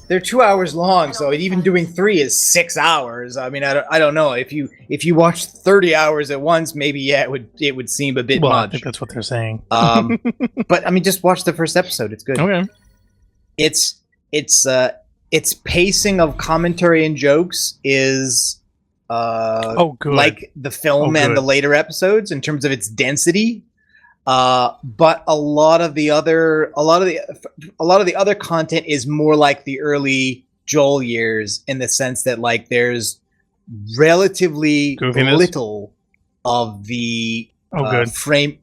they're 2 hours long, so even doing 3 is 6 hours. I mean, I don't know if you watch 30 hours at once, maybe it would seem a bit Well, much. I think that's what they're saying. But I mean, just watch the first episode. It's good. Okay. Its pacing of commentary and jokes is good. like the film and the later episodes in terms of its density. But a lot of the other content is more like the early Joel years, in the sense that like there's relatively Goofiness? little of the good.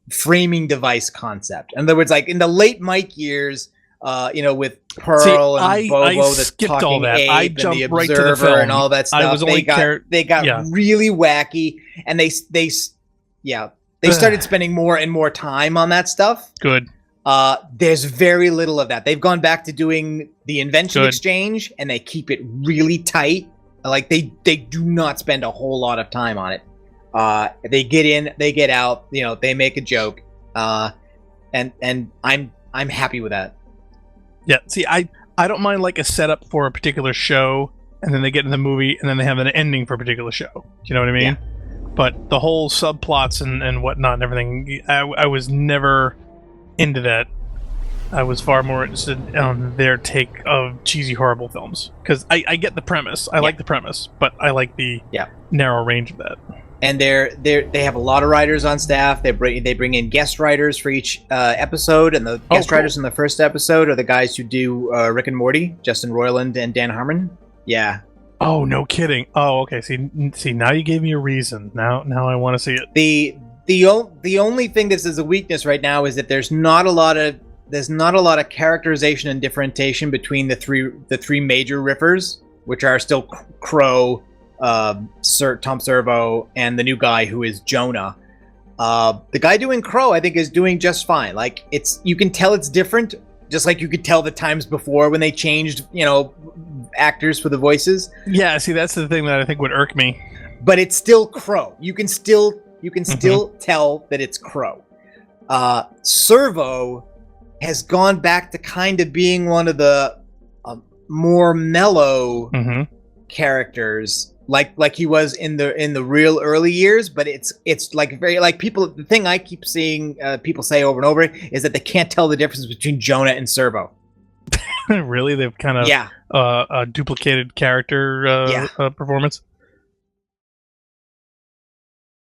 framing device concept. In other words, like in the late Mike years, with Pearl and Bobo, I the skipped talking all that. ape, I and jumped the right to the Observer film. and all that stuff. I was only they got really wacky, and they started spending more and more time on that stuff. Good. There's very little of that. They've gone back to doing the invention exchange, and they keep it really tight. Like they do not spend a whole lot of time on it. They get in, they get out. They make a joke, and I'm happy with that. Yeah. See, I don't mind like a setup for a particular show, and then they get in the movie, and then they have an ending for a particular show. Do you know what I mean? Yeah. But the whole subplots and whatnot and everything, I was never into that. I was far more interested on their take of cheesy, horrible films. Because I get the premise. I like the premise, but I like the narrow range of that. And they have a lot of writers on staff. They bring in guest writers for each episode, and the guest writers in the first episode are the guys who do Rick and Morty, Justin Roiland and Dan Harmon. Yeah. Oh, no kidding. Oh, okay. See, now you gave me a reason. Now I want to see it. The only thing that is a weakness right now is that there's not a lot of characterization and differentiation between the three major riffers, which are still Crow, Tom Servo, and the new guy who is Jonah. The guy doing Crow, I think, is doing just fine. Like you can tell it's different, just like you could tell the times before when they changed, actors for the voices. Yeah, see, that's the thing that I think would irk me. But it's still Crow. You can still tell that it's Crow. Servo has gone back to kind of being one of the more mellow characters, like he was in the real early years. But it's like very like people. The thing I keep seeing people say over and over is that they can't tell the difference between Jonah and Servo. Really, they've kind of duplicated character performance.